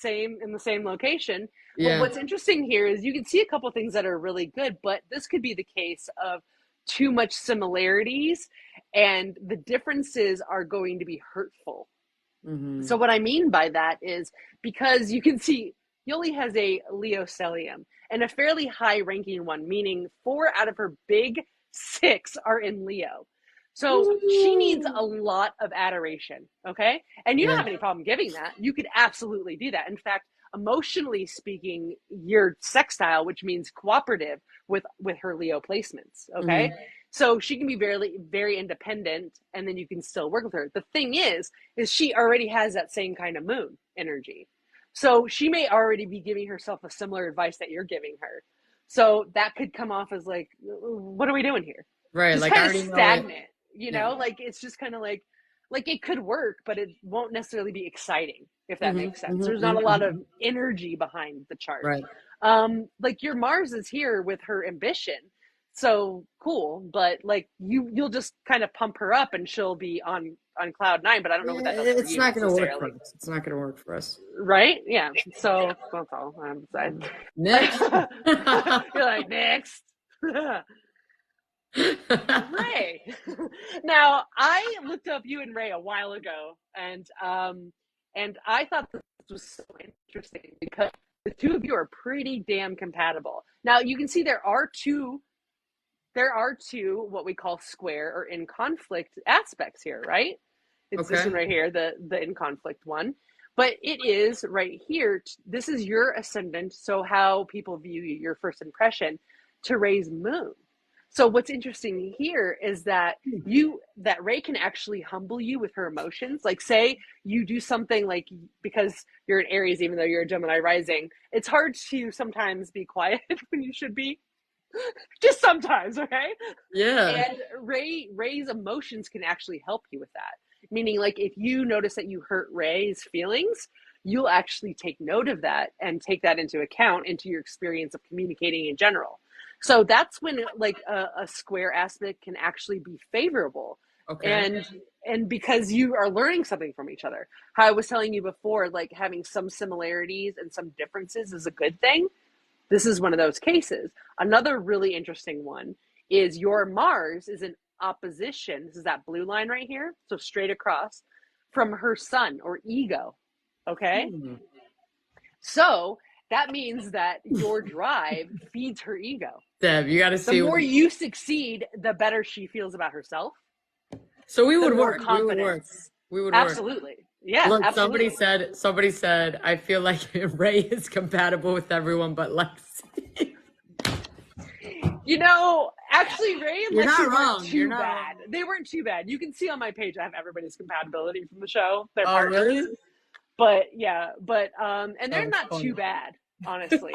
same location. But Yeah. what's interesting here is you can see a couple things that are really good, but this could be the case of too much similarities and the differences are going to be hurtful. So Mm-hmm. what I mean by that is because you can see Yoli has a Leo stellium and a fairly high ranking one, meaning 4 out of her big 6 are in Leo. So she needs Ooh. a lot of adoration, okay? And you don't Yeah. have any problem giving that. You could absolutely do that. In fact, emotionally speaking, you're sextile, which means cooperative with her Leo placements, okay? Mm-hmm. So she can be very independent and then you can still work with her. The thing is she already has that same kind of moon energy. So she may already be giving herself a similar advice that you're giving her. So that could come off as like, what are we doing here? Right. Just Like I kind of already know it. stagnant, you Yeah. know, like it's just kind of like it could work, but it won't necessarily be exciting, if that makes Mm-hmm. sense. Mm-hmm. There's not a lot of Mm-hmm. energy behind the chart. Right. Like your Mars is here with her ambition. So cool, but like you'll just kind of pump her up and she'll be on cloud 9, but I don't know Yeah, what that does for it's you not gonna work for necessarily. us. It's not gonna work for us. Right? Yeah. So that's all I'm saying. Next. You're like, next. Ray. Now, I looked up you and Ray a while ago, and I thought this was so interesting because the two of you are pretty damn compatible. Now, you can see there are two what we call square or in conflict aspects here, right? It's this Okay. one right here, the in conflict one. But it is right here. This is your ascendant, so how people view you, your first impression, to Ray's moon. So what's interesting here is that Ray can actually humble you with her emotions. Like say you do something like because you're an Aries, even though you're a Gemini rising, it's hard to sometimes be quiet when you should be. Just sometimes, okay? Yeah. And Ray's emotions can actually help you with that. Meaning, like if you notice that you hurt Ray's feelings, you'll actually take note of that and take that into account into your experience of communicating in general. So that's when like a square aspect can actually be favorable, Okay. and and because you are learning something from each other. How I was telling you before, like having some similarities and some differences is a good thing. This is one of those cases. Another really interesting one is your Mars is in opposition. This is that blue line right here. So straight across from her sun or ego. Okay. Hmm. So that means that your drive feeds her ego. Deb, you got to The see. more you succeed, the better she feels about herself, So we the would more work. We would work. confidence. We would work. Absolutely. Yeah, Look, somebody absolutely. said. Somebody said. I feel like Ray is compatible with everyone but Lexi. Actually, Ray and You're Lexi not weren't wrong. You're too not bad. wrong. They weren't too bad. You can see on my page I have everybody's compatibility from the show, their Oh, partners. really? But yeah, and That they're was not too funny. bad, honestly.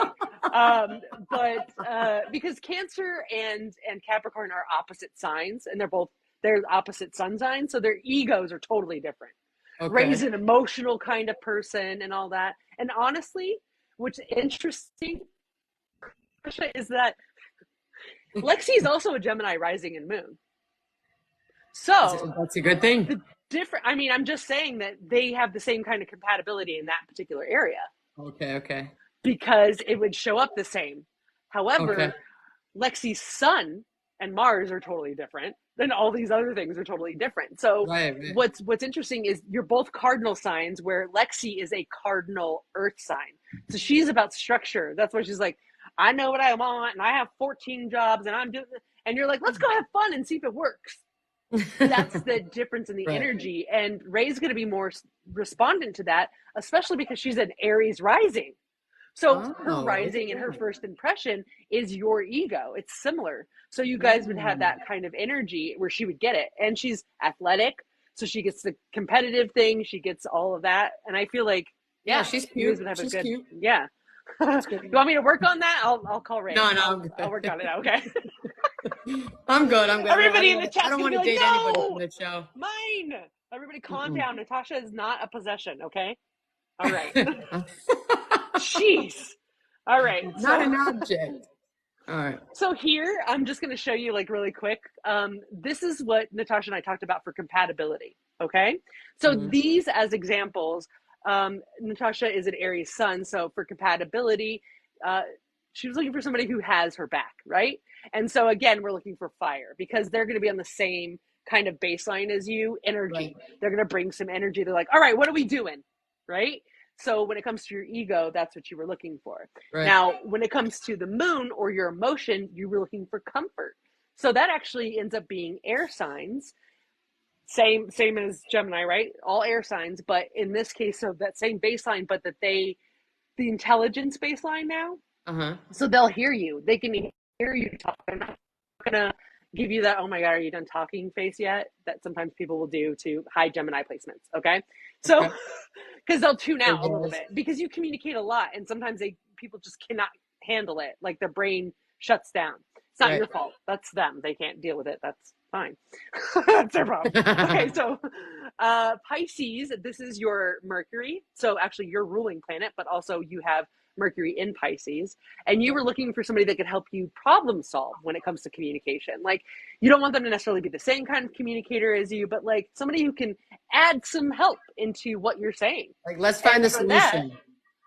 But because Cancer and Capricorn are opposite signs, and they're opposite sun signs, so their egos are totally different. Okay. Ray's an emotional kind of person and all that. And honestly, what's interesting is that Lexi is also a Gemini rising and moon. So That's a good thing. the I mean, I'm just saying that they have the same kind of compatibility in that particular area Okay. Okay. because it would show up the same. Okay. However, Lexi's sun and Mars are totally different. Then all these other things are totally different. So Right. Right. what's interesting is you're both cardinal signs where Lexi is a cardinal earth sign. So she's about structure. That's why she's like, I know what I want and I have 14 jobs and I'm doing this. And you're like, let's go have fun and see if it works. That's the difference in the Right. energy. And Ray's going to be more respondent to that, especially because she's an Aries rising. So her Oh, rising and her okay. first impression is your ego. It's similar. So you guys would have Mm. that kind of energy where she would get it. And she's athletic. So she gets the competitive thing. She gets all of that. And I feel like, Yeah, yeah, she's you guys cute. would have a She's good, cute. yeah. You It's good. want me to work on that? I'll call Ray. No, no, I'm I'll good. work on it. Okay. I'm good. I'm good. Everybody in the I chat's don't going to want be to like, date anybody from no, the show. mine. Everybody calm Mm-mm. down. Natasha is not a possession. Okay. All right. Jeez. All right. Not an object. All right. So here, I'm just going to show you like really quick. This is what Natasha and I talked about for compatibility. Okay. So Mm-hmm. these as examples, Natasha is an Aries sun. So for compatibility, uh, she was looking for somebody who has her back, right? And so again, we're looking for fire because they're going to be on the same kind of baseline as you, Right. energy. They're going to bring some energy. They're like, all right, what are we doing? Right. So when it comes to your ego, that's what you were looking for. Right. Now, when it comes to the moon or your emotion, you were looking for comfort. So that actually ends up being air signs. Same as Gemini, right? All air signs, but in this case, so that same baseline, but that the intelligence baseline now. Uh-huh. So they'll hear you. They can hear you talk. They're not gonna give you that, oh my God, are you done talking face yet? That sometimes people will do to hide Gemini placements. Okay. So Okay. because they'll tune Hey, out a little guys. bit because you communicate a lot and sometimes people just cannot handle it. Like their brain shuts down. It's not Right. your fault. That's them. They can't deal with it. That's fine. That's their problem. Okay, so Pisces, this is your Mercury. So actually your ruling planet, but also you have Mercury in Pisces. And you were looking for somebody that could help you problem solve when it comes to communication. Like you don't want them to necessarily be the same kind of communicator as you, but like somebody who can add some help into what you're saying. Like, let's find And the for that, solution.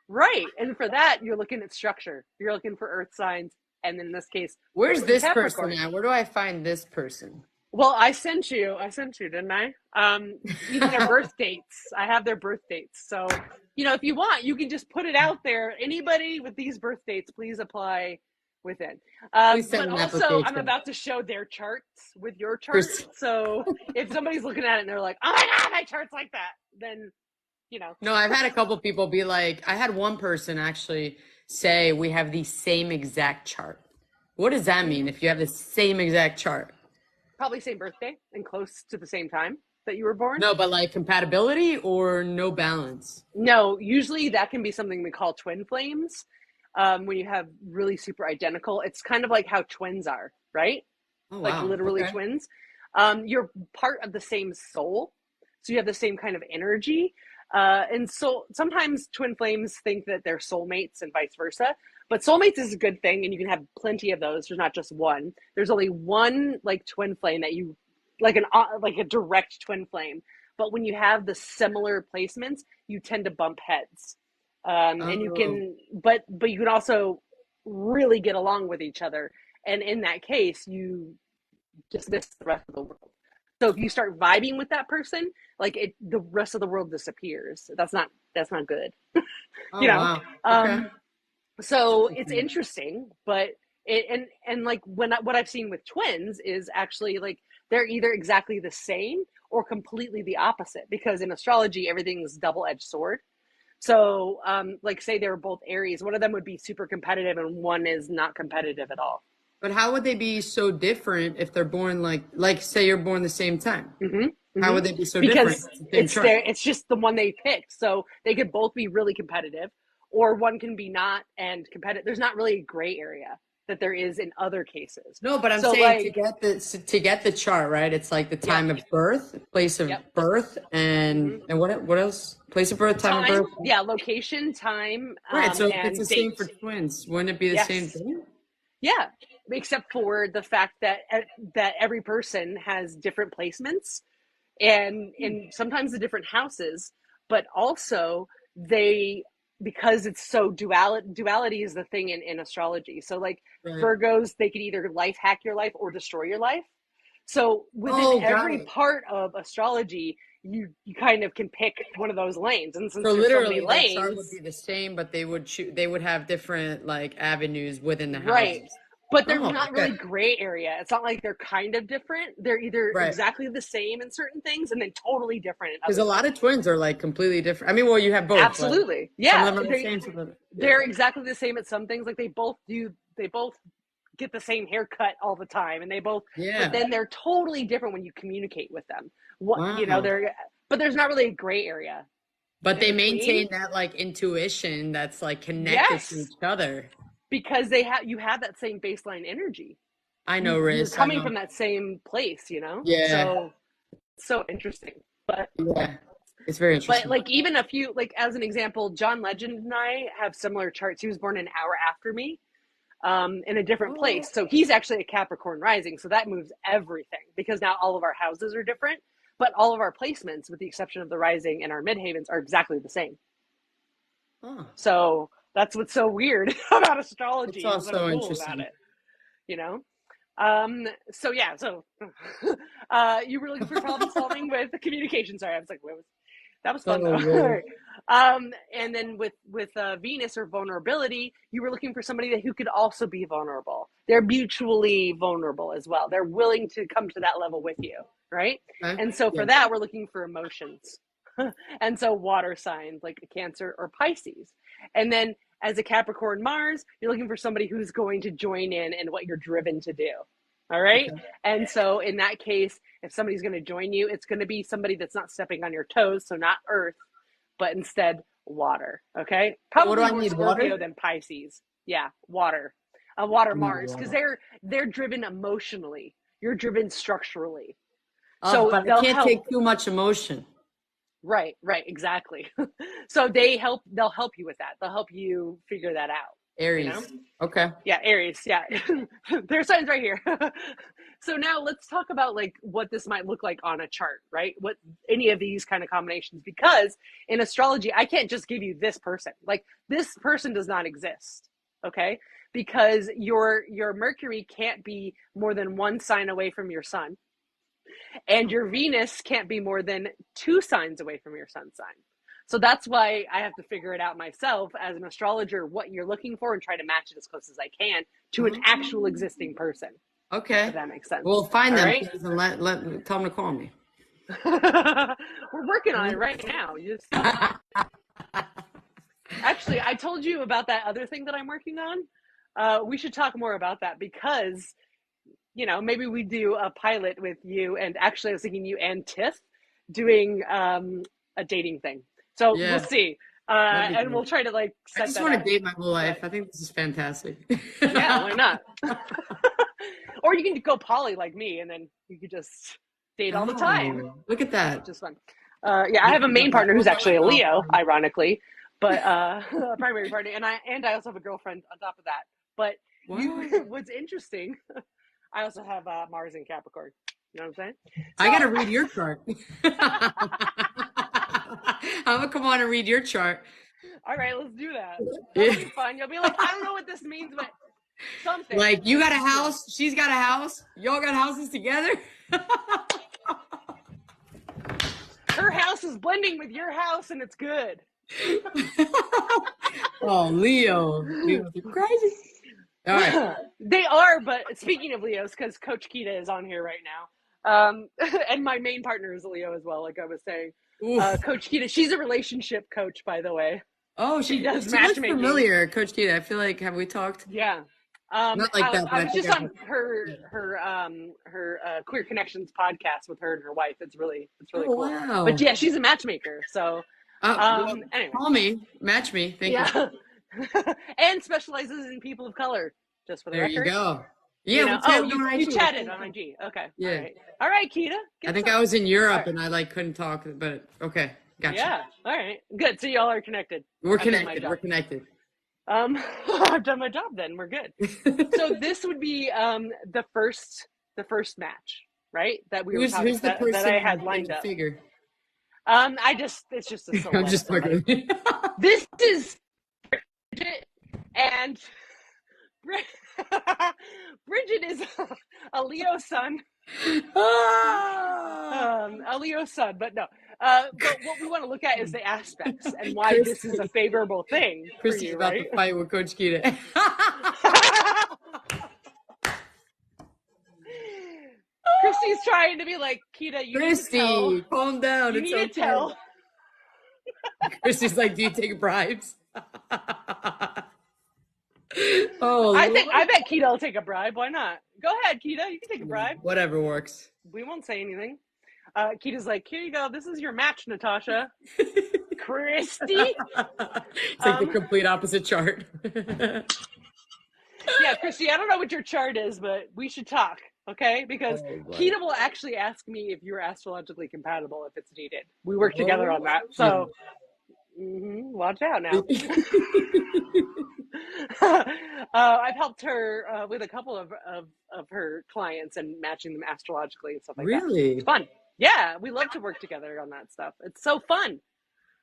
right. And for that, you're looking at structure. You're looking for earth signs. And in this case, Where's Earth and this person Capricorn. at? Where do I find this person? Well, I sent you, didn't I? Even their birth dates. I have their birth dates. So, if you want, you can just put it out there. Anybody with these birth dates, please apply within. Please send But an also, I'm application. about to show their charts with your chart. Chris- So if somebody's looking at it and they're like, oh my God, my chart's like that, then, No, I've had a couple people be like, I had one person actually say we have the same exact chart. What does that mean if you have the same exact chart? probably same birthday and close to the same time that you were born. No, but like compatibility or no balance? No, usually that can be something we call twin flames. When you have really super identical, it's kind of like how twins are, right? Oh, Like wow. literally Okay. twins. You're part of the same soul, so you have the same kind of energy. And so sometimes twin flames think that they're soulmates and vice versa. But soulmates is a good thing, and you can have plenty of those. There's not just one. There's only one like twin flame that you like a direct twin flame. But when you have the similar placements, you tend to bump heads, and you Oh, can. But you can also really get along with each other. And in that case, you dismiss the rest of the world. So if you start vibing with that person, the rest of the world disappears. That's not good. oh, you know. wow. Okay. Um, so it's interesting, but and like what I've seen with twins is actually like they're either exactly the same or completely the opposite because in astrology everything's double-edged sword. So like say they were both Aries, one of them would be super competitive and one is not competitive at all. But how would they be so different if they're born like say you're born the same time? Mm-hmm. How Mm-hmm. would they be so different? Because It's the same chart. it's just the one they picked. So they could both be really competitive, or one can be not and competitive. There's not really a gray area that there is in other cases. No, but I'm So saying like, to get the chart, right? It's like the yep, time of birth, place of yep. birth, Mm-hmm. and what else? Place of birth, time of Time, birth. yeah, location, time, Right. So if it's and the same for date. twins, wouldn't it be the same Yes, thing? yeah. Except for the fact that every person has different placements and sometimes the different houses, but also they because it's so duality is the thing in astrology. So like Right. Virgos, they could either life hack your life or destroy your life. So within Oh, got every it. part of astrology, you kind of can pick one of those lanes. And So since there's so many literally, that chart would lanes, be the same, but they would have different like avenues within the right. houses. But they're Oh, not okay. really gray area. It's not like they're kind of different. They're either Right. exactly the same in certain things and then totally different in Because other a lot of things. twins are like completely different. I mean, well, you have both, but Absolutely. some of Yeah. them are the same. Some of them, yeah. They're exactly the same at some things. Like they both get the same haircut all the time and they both, but Yeah. then they're totally different when you communicate with them. What, Wow. but there's not really a gray area But in they between. maintain that like intuition that's like connected to Yes. each other. Because you have that same baseline energy. I know, You're Riz. I coming know. from that same place, you know? Yeah. So interesting. But Yeah. It's very but interesting. like even a few like as an example, John Legend and I have similar charts. He was born an hour after me, in a different Oh. place. So he's actually a Capricorn rising. So that moves everything because now all of our houses are different, but all of our placements, with the exception of the rising and our midhavens, are exactly the same. Oh. So that's what's so weird about It's astrology and so also cool about interesting. it, you know? So yeah, so you were looking for problem solving with the communication. Sorry, I was like, what was that was Oh, fun though. Lord. And then with Venus or vulnerability, you were looking for somebody who could also be vulnerable. They're mutually vulnerable as well. They're willing to come to that level with you, right? Okay. And so Yeah. for that, we're looking for emotions. And so water signs like Cancer or Pisces. And then as a Capricorn Mars, you're looking for somebody who's going to join in what you're driven to do. All right. Okay. And so in that case, if somebody's going to join you, it's going to be somebody that's not stepping on your toes. So not earth, but instead water. Okay. What do Probably I more need? Scorpio Water? than Pisces. Yeah. Water. Water I need Mars. Because water. they're driven emotionally. You're driven structurally. Oh, So but I they'll can't help. take too much emotion. Right, exactly. So they'll help you with that. They'll help you figure that out, you know? Aries. Okay. Yeah, Aries, yeah. There's signs right here. So now let's talk about like what this might look like on a chart, right? What any of these kind of combinations, because in astrology, I can't just give you this person. Like this person does not exist. Okay? Because your Mercury can't be more than one sign away from your sun, and your Venus can't be more than two signs away from your sun sign. So that's why I have to figure it out myself as an astrologer, what you're looking for, and try to match it as close as I can to an actual Oh, existing person, if okay. that makes sense. Well, find All them, right. please, and tell them to call me. We're working on it right now. You just actually, I told you about that other thing that I'm working on. We should talk more about that because maybe we do a pilot with you, and actually I was thinking you and Tiff doing a dating thing. So we'll Yeah, see. that'd be And great. we'll try to like I set just that want to up. date my whole life. But I think this is fantastic. yeah, why not? Or you can go poly like me, and then you could just date all the time, Oh, look at that. which is fun. Yeah, I have a main partner who's What about actually a my Leo, girlfriend? ironically, but a primary partner, and I also have a girlfriend on top of that. But What? what's interesting, I also have Mars in Capricorn. You know what I'm saying? I got to So, read your chart. I'm gonna come on and read your chart. all right, let's do that. That'll Yeah. be fun. You'll be like, I don't know what this means, but something. Like you got a Yeah. house, she's got a house, y'all got houses together. Her house is blending with your house, and it's good. Oh, Leo's crazy. All right. They are, but speaking of Leos, because Coach Kita is on here right now, and my main partner is a Leo as well, like I was saying. Oof. Coach Kita, she's a relationship coach, by the way. Oh, She does she looks matchmaking. familiar, Coach Keita. I feel like have we talked? Yeah. Not like that, I but I was think just I've. on her Queer Connections podcast with her and her wife. It's really Oh cool. wow. But yeah, she's a matchmaker. So Well, anyway, call me, match me. Thank you. yeah, and specializes in people of color. Just for the There you record, go. Yeah, we Oh, chatted on you IG. chatted on IG. Okay, Yeah, all right, Kita, I get think I some. was in All Europe right, and I like couldn't talk, but okay, gotcha. yeah, all right, good. So y'all are connected. We're I've done my connected. We're job. connected. I've done my job. Then we're good. So this would be the first match, right? That we were talking Who's the that I person had in lined the up. figure? It's just a I'm silhouette of just somebody. fucking. This is Bridget, and Bridget is a Leo sun. Ah! A Leo sun, but no. But what we want to look at is the aspects and why this is a Christy, favorable thing for Christy's you, about to right? fight with Coach Keita. Christy's trying to be like, Kita, you need to tell, Christy, calm down. you It's need to okay. tell. Christy's like, do you take bribes? Oh, I Lord. bet Kita will take a bribe. Why not? Go ahead, Kita. You can take a bribe. Whatever works. We won't say anything. Kita's like, here you go. This is your match, Natasha. Christy. It's like the complete opposite chart. Yeah, Christy, I don't know what your chart is, but we should talk, okay? Because Oh, boy. Kita will actually ask me if you're astrologically compatible if it's needed. We work together Oh, on that. So, watch out now. I've helped her with a couple of her clients and matching them astrologically and stuff like that. Really? It's fun. Yeah, we love to work together on that stuff. It's so fun.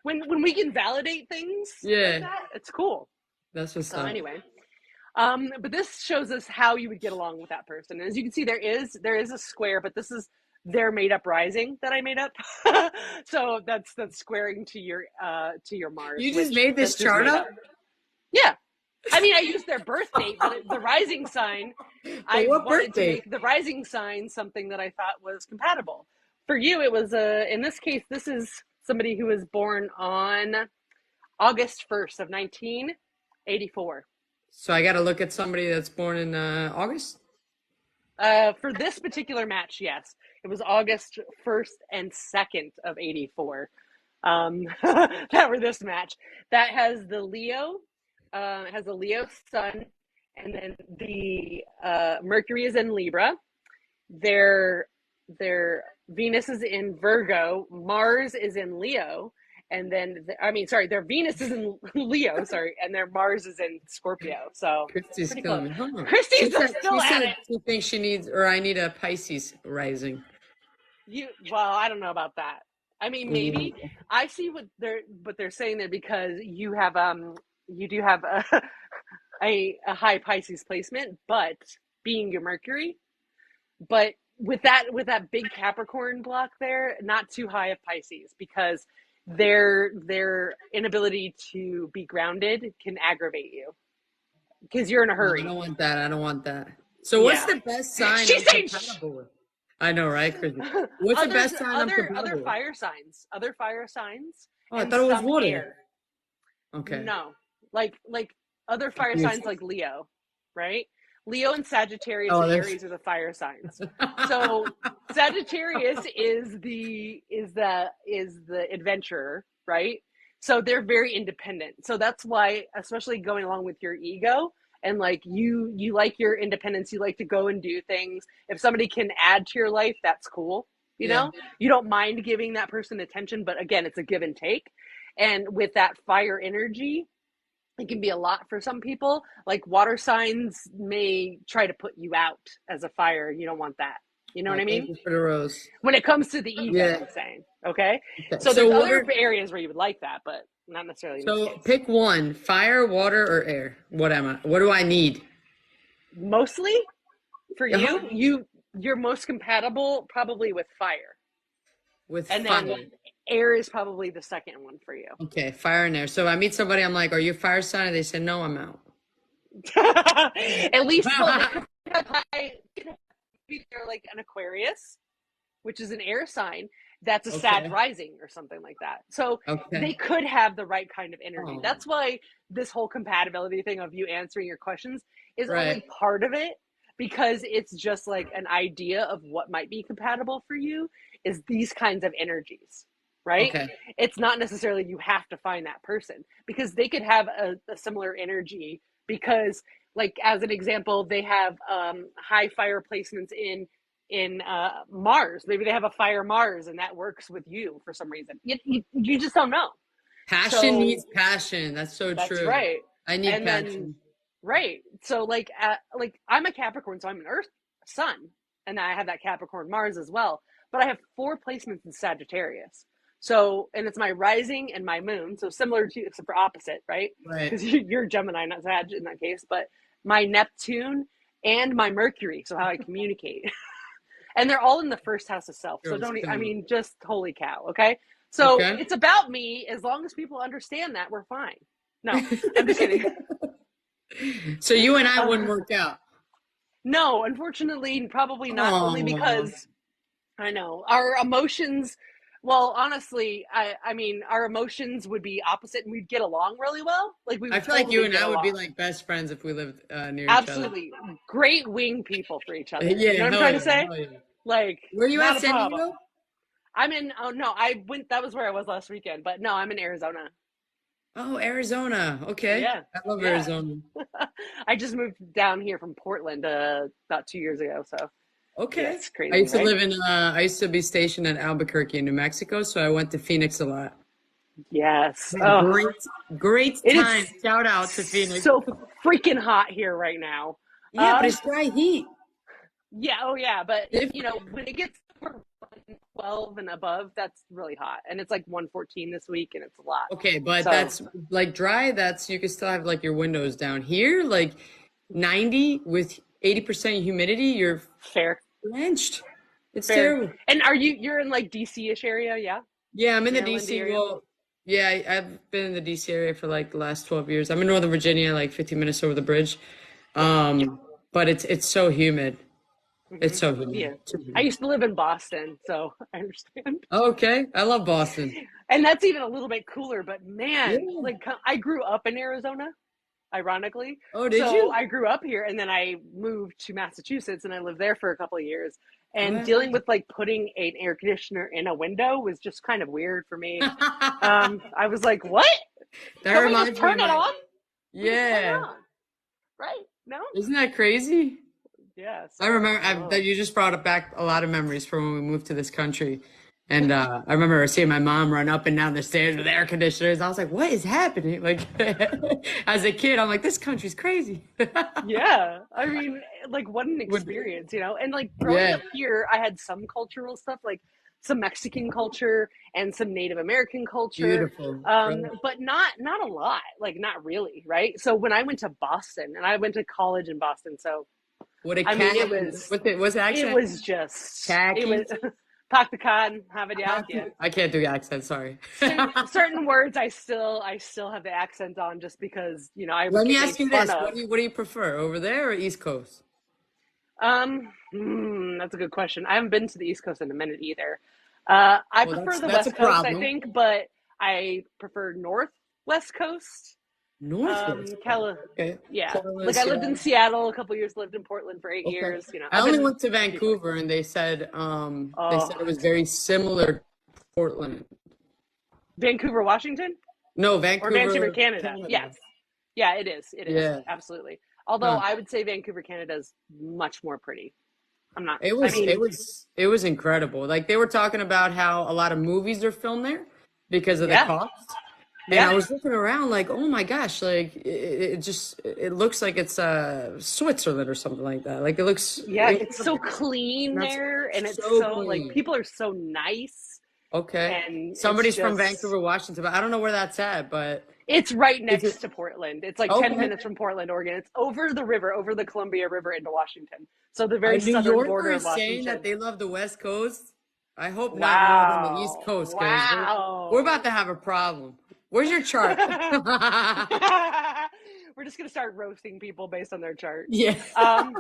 When we can validate things like that, it's cool. That's what's So up. anyway. But this shows us how you would get along with that person. And as you can see, there is a square, but this is their made up rising that I made up. So that's squaring to your Mars. You just made this chart up? Yeah. I mean, I used their birth date, but the rising sign, I what wanted birth to date? make the rising sign something that I thought was compatible. For you, it was in this case, this is somebody who was born on August 1st of 1984. So I got to look at somebody that's born in August? For this particular match, yes. It was August 1st and 2nd of 84. That were this match. That has the Leo, has a Leo sun, and then the Mercury is in Libra. Their Venus is in Virgo, Mars is in Leo, and then their Venus is in Leo, and their Mars is in Scorpio. So Christy's pretty killing close. me. Huh. Christy's still at it. She thinks she needs, or I need a Pisces rising. Well, I don't know about that. I mean, maybe. I see what they're saying there because you have you do have a high Pisces placement, but being your Mercury, but with that big Capricorn block there, not too high of Pisces because their inability to be grounded can aggravate you because you're in a hurry. I don't want that. I don't want that. So what's the best sign I'm compatible with? I know, right, Chrissy? What's the best sign I'm compatible other with? fire signs. Other fire signs. Oh, I thought it was water. Air. Okay. No. Like other fire signs like Leo, right? Leo and Sagittarius and Aries are the fire signs. So Sagittarius is the adventurer, right? So they're very independent. So that's why, especially going along with your ego and like you like your independence, you like to go and do things. If somebody can add to your life, that's cool. You know, you don't mind giving that person attention, but again, it's a give and take. And with that fire energy, it can be a lot for some people. Like water signs may try to put you out as a fire. You don't want that. You know what I mean? Thank you for the rose. When it comes to the ego, I'm saying. Okay? So there's other areas where you would like that, but not necessarily in this case. Pick one: fire, water, or air. What do I need? Mostly for you're most compatible probably with fire. Then air is probably the second one for you. Okay, fire and air. So I meet somebody, I'm like, are you a fire sign? And they say, no, I'm out. At least they're like an Aquarius, which is an air sign. That's a Sag rising or something like that. So they could have the right kind of energy. That's why this whole compatibility thing of you answering your questions is only part of it, because it's just like an idea of what might be compatible for you is these kinds of energies, right? Okay. It's not necessarily you have to find that person, because they could have a similar energy because, like, as an example, they have high fire placements in Mars. Maybe they have a fire Mars and that works with you for some reason. You just don't know. Passion needs passion. That's true. That's right. I need passion. Right. So like I'm a Capricorn, so I'm an Earth Sun, and I have that Capricorn Mars as well. But I have 4 placements in Sagittarius. So, and it's my rising and my moon. So similar to, except for opposite, right? Right. Because you're Gemini, not Sag in that case. But my Neptune and my Mercury. So how I communicate. And they're all in the first house of self. So just holy cow. Okay. So Okay. it's about me. As long as people understand that, we're fine. No, I'm just kidding. So you and I wouldn't Uh, work out. no, unfortunately, probably not. Only Oh, because I know our emotions. Well, honestly, I mean, our emotions would be opposite, and we'd get along really well. Like we I would feel like you totally and get I would be along. like best friends if we lived near each other. Absolutely great wing people for each other. You know Yeah, what I'm hell trying to yeah, say? hell yeah. Like, Where you not at, a San problem. Diego? I'm in. Oh no, I went. That was where I was last weekend. But no, I'm in Arizona. Oh, Arizona. Okay. Yeah, I love yeah. Arizona. I just moved down here from Portland about 2 years ago. So yeah, Okay. it's crazy, right? I used to be stationed in Albuquerque, New Mexico, so I went to Phoenix a lot. Yes. Had a Oh, great it time. is Shout out to Phoenix. so freaking hot here right now. Yeah, but Um, it's dry heat. yeah, oh yeah, but Different. when it gets over 112 and above, that's really hot, and it's like 114 this week, and it's a lot. Okay, but So that's like dry, that's you can still have like your windows down. Here, like 90 with 80% humidity, you're fair, drenched. It's fair. terrible. And you're in like DC-ish area, yeah, Yeah, I'm in the Maryland DC. area. Well, yeah, I've been in the DC area for like the last 12 years. I'm in Northern Virginia, like 15 minutes over the bridge. Yep. But it's so humid. It's so humid. Yeah, Too I humid. used to live in Boston, so I understand. Okay, I love Boston. And that's even a little bit cooler. But man, Yeah. like I grew up in Arizona, ironically. Oh, did So you? I grew up here, and then I moved to Massachusetts, and I lived there for a couple of years. And Wow. dealing with like putting an air conditioner in a window was just kind of weird for me. I was like, "What? That Can't we just reminds me turn of it my, on? We just turn yeah. it on, right? No? Isn't that crazy? Yeah. I So remember oh. that you just brought it back a lot of memories from when we moved to this country. And I remember seeing my mom run up and down the stairs with air conditioners. I was like, what is happening? Like, as a kid, I'm like, this country's crazy. Yeah, I mean, like what an Would- experience, you know? And like growing yeah, up here, I had some cultural stuff, like some Mexican culture and some Native American culture, beautiful. Right. but not a lot, like not really, right? So when I went to Boston, and I went to college in Boston, so What a I mean, cat. What's the it accent? was just it was Khakis. pack the cotton, have it out, yeah. I can't do accent. Sorry. Certain words I still have the accent on just because I would Let me get made ask you fun this: of. what do you prefer, over there or East Coast? That's a good question. I haven't been to the East Coast in a minute either. I Well, prefer the that's a West Coast, I problem. think, but I prefer North West Coast. Northwest. Okay. Yeah. Like Corliss, I lived yeah. in Seattle a couple years, lived in Portland for eight Okay. years. I I've only been went to a few places. Vancouver and they Oh, said it was very similar to Portland. Vancouver, Washington, No, or Vancouver, Vancouver, Canada. Canada. Yes. Yeah, it is. It is Yeah. absolutely. Although Huh. I would say Vancouver, Canada is much more pretty. I'm not. It I was it mean, was it was incredible. Like they were talking about how a lot of movies are filmed there because of the yeah, cost. And yeah. I was looking around like, oh my gosh, like it looks like it's Switzerland or something like that. Like it looks Yeah, it's so incredible. clean That's there, and it's so so like clean. people are so nice, Okay. and it's Somebody's from just Vancouver, Washington, but I don't know where that's at, but it's right is it next to Portland. It's like 10 okay? minutes from Portland, Oregon. It's over the river, over the Columbia River into Washington. So the very A New southern Yorker border of is saying that Washington. they love the West Coast. I hope not more than the East Wow. Coast, because we're Wow. about to have a problem. Where's your chart? We're just going to start roasting people based on their chart. Yeah. Um,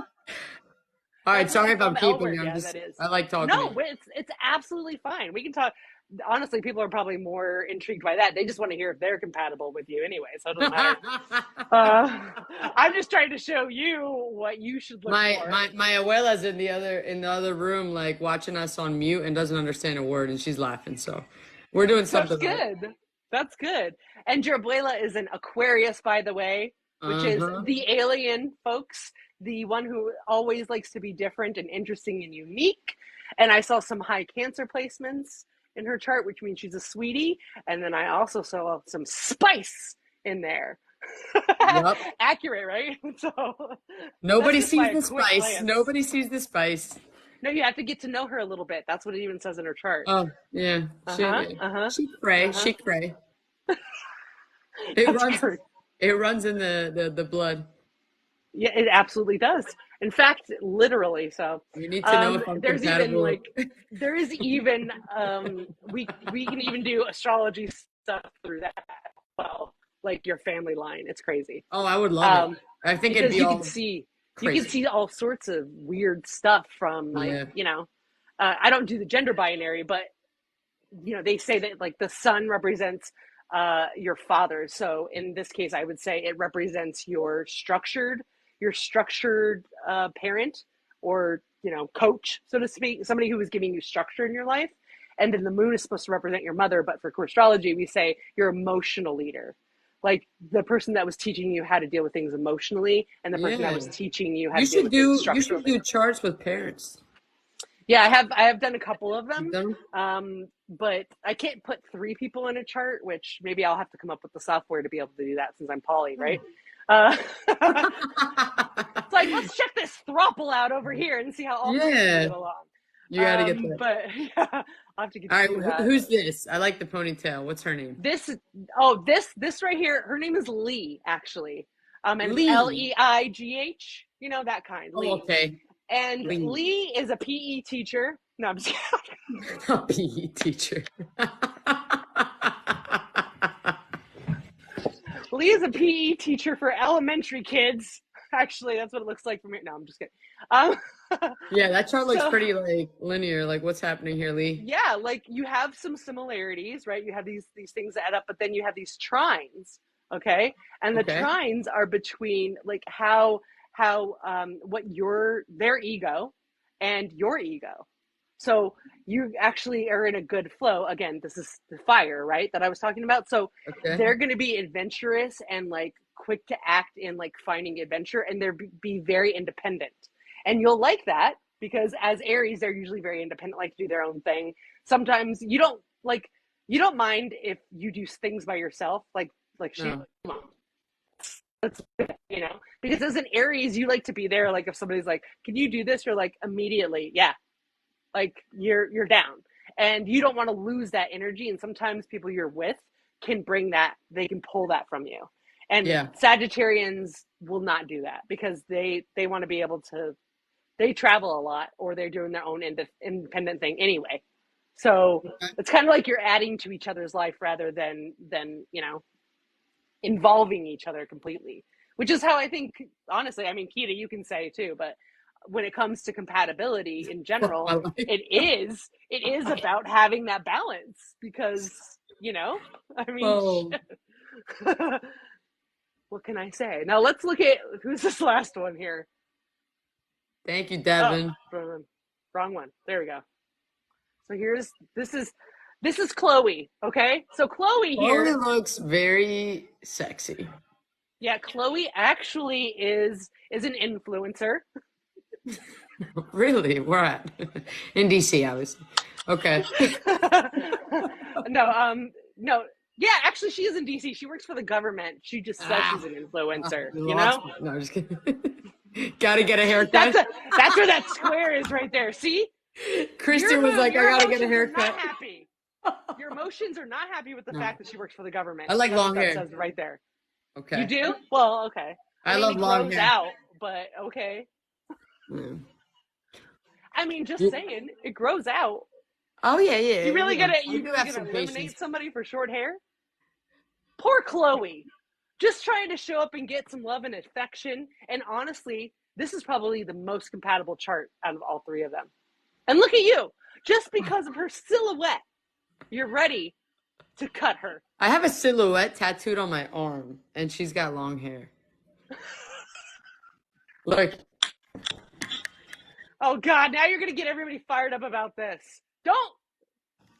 All right. That's where Sorry I'm if I'm from, keeping Elbert. you. Yeah, that is. I like talking to No, you. it's absolutely fine. We can talk. Honestly, people are probably more intrigued by that. They just want to hear if they're compatible with you anyway, so it doesn't matter. Uh, I'm just trying to show you what you should look My for. my my abuela's in the other room, like watching us on mute and doesn't understand a word, and she's laughing. So we're doing That's something right. good. That's good. And your abuela is an Aquarius, by the way, which is Uh-huh. the alien, folks, the one who always likes to be different and interesting and unique. And I saw some high Cancer placements in her chart, which means she's a sweetie. And then I also saw some spice in there. Yep. Accurate, right? So that's Nobody just by sees a the quick spice. glance. Nobody sees the spice. No, you have to get to know her a little bit. That's what it even says in her chart. Oh, yeah. Uh huh. Uh huh. She cray. Uh huh. She cray. It That's runs true. it runs in the blood. Yeah, it absolutely does. In fact, literally. So, You need to know if I'm there's even compatible. like there is even we can even do astrology stuff through that. Well, like your family line. It's crazy. Oh, I would love it. Um, I think it'd because be all you can crazy. see all sorts of weird stuff from like, Yeah. I don't do the gender binary, but they say that like the sun represents your father. So in this case, I would say it represents your structured parent, or coach, so to speak, somebody who is giving you structure in your life. And then the moon is supposed to represent your mother, but for Queerstrology, we say your emotional leader, like the person that was teaching you how to deal with things emotionally, and the person that Yeah. was teaching you how You to deal should with things do you should structurally. do charts with parents. Yeah, I have done a couple of You've them, done but I can't put three people in a chart, which maybe I'll have to come up with the software to be able to do that since I'm poly, right? them? It's like, let's check this throuple out over here and see how all three of them Yeah. get along. You got to get that. But yeah, I'll have to get All you right, to do that. who's this? I like the ponytail. What's her name? This, oh, this right here, her name is Lee, actually, and it's Lee. Leigh, that kind, Oh, Lee. okay. And Lee. Lee is a PE teacher. No, I'm just kidding. A PE teacher. Lee is a PE teacher for elementary kids. Actually, that's what it looks like from here. No, I'm just kidding. Um, Yeah, that chart looks so pretty like linear. Like what's happening here, Lee? yeah, like you have some similarities, right? You have these things that add up, but then you have these trines, okay? And the Okay. trines are between like how what their ego and your ego. So you actually are in a good flow. Again, this is the fire, right? That I was talking about. So Okay. they're going to be adventurous and like quick to act in like finding adventure, and they're be very independent. And you'll like that because as Aries, they're usually very independent, like to do their own thing. Sometimes you don't mind if you do things by yourself, like she, No. because as an Aries, you like to be there. Like if somebody's like, "Can you do this?" You're like immediately, yeah, like you're down, and you don't want to lose that energy. And sometimes people you're with can bring that, they can pull that from you. And Yeah. Sagittarians will not do that because they want to be able to, they travel a lot, or they're doing their own independent thing anyway. So it's kind of like you're adding to each other's life rather than involving each other completely, which is how I think, honestly, I mean, Kita, you can say too, but when it comes to compatibility in My general, life. it is about having that balance because, I mean, Oh, what can I say? Now let's look at who's this last one here. thank you, Oh, Devin. wrong one. There we go. So this is Chloe, okay? So Chloe Chloe here, looks very sexy. yeah, Chloe actually is an influencer. Really? Where at? In DC, obviously. Okay. No, no. Yeah, actually she is in DC. She works for the government. She just says she's Ah, an influencer, you you lost know? me. No, I'm just kidding. Gotta get a That's haircut. a that's where that square is right there. See? Kristen was like, I Your gotta get a emotions are not haircut. happy. Your emotions are not happy with the No, fact that she works for the government. I like That's what long that hair. says right there. You Okay. do? Well, okay. I I mean, love it long grows hair. out, but okay. Yeah. I mean, just You- saying, it grows out. Oh yeah, yeah. You really gonna I you do really have gonna some patience. eliminate somebody for short hair? Poor Chloe. Just trying to show up and get some love and affection. And honestly, this is probably the most compatible chart out of all three of them. And look at you. Just because of her silhouette, you're ready to cut her. I have a silhouette tattooed on my arm, and she's got long hair. Look, Oh God, now you're gonna get everybody fired up about this.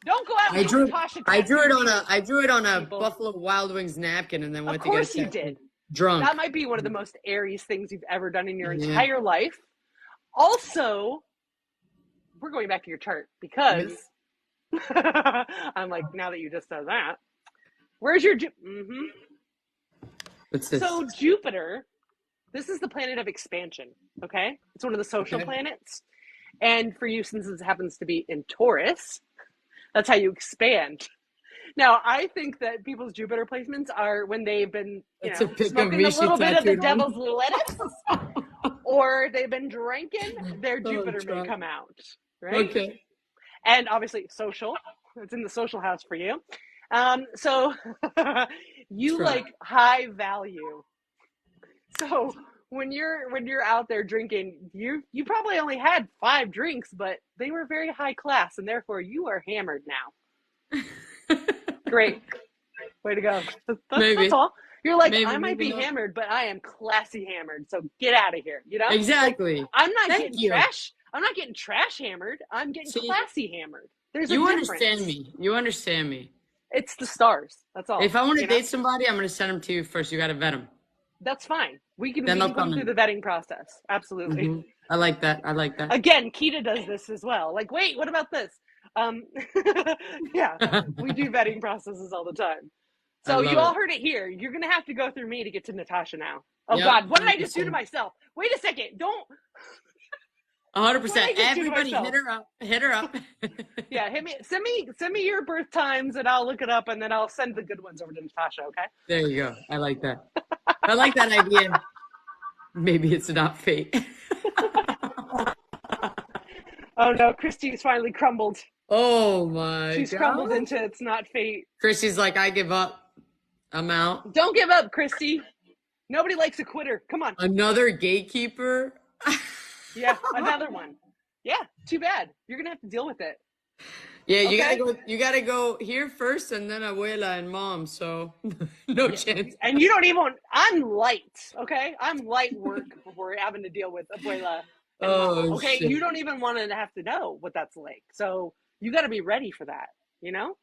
Don't go out and I get drew Natasha I drew it tattooed on either, I drew it on a people. Buffalo Wild Wings napkin and then Of went to get it course you tattooed. did. That Drunk. might be one of the most Aries things you've ever done in your Yeah. entire life. Also, we're going back to your chart because I'm like, now that you just said that, where's your What's this? So Jupiter, this is the planet of expansion, okay? It's one of the social Okay. planets. And for you, since this happens to be in Taurus, that's how you expand. Now, I think that people's Jupiter placements are when they've been, To pick a smoking a Vichy little bit of the tattooed on. devil's lettuce, or they've been drinking, their Oh, Jupiter may try. come out, right? Okay. And obviously, social. It's in the social house for you. So you Try. like high value. So when you're out there drinking, you probably only had 5 drinks, but they were very high class, and therefore you are hammered now. Great. Way to go. That's Maybe. all. You're like, Maybe, I might maybe be not. hammered, but I am classy hammered. So get out of here. Like, Exactly. I'm not Thank getting you. trash. I'm not getting trash hammered. I'm getting See, classy hammered. There's a you understand difference. me. You understand me. It's the stars. That's If all. I want to date somebody, I'm going to send them to you first. You got to vet them. That's fine. We can Then we they'll can put come them through in. the vetting process. Absolutely. I like that. I like that. Again, Kita does this as well. Like, wait, what about this? Um, yeah, we do vetting processes all the time. I So you love all it. heard it here. You're gonna have to go through me to get to Natasha now. Oh Yep. God, what did I just do to 100%. myself? Wait a second. Don't. What did 100%. I just do to Everybody myself? hit her up. Hit her up. Yeah, hit me. Send me your birth times, and I'll look it up, and then I'll send the good ones over to Natasha. Okay. There you go. I like that. I like that idea. Maybe it's not fate. Oh no, Christy's finally crumbled. Oh my She's crumbled God. into it's not fate. Chrissy's like, I give up. I'm out. Don't give up, Christy. Nobody likes a quitter. Come on. Another gatekeeper. Yeah, another one. Yeah, too bad. You're gonna have to deal with it. Yeah, you gotta Okay. go. You gotta go here first, and then abuela and mom. So no Yeah. chance. And you don't even. I'm light. Okay, I'm light work before having to deal with abuela and mama. Oh Okay, you shit. don't even want to have to know what that's like. So you got to be ready for that. You know.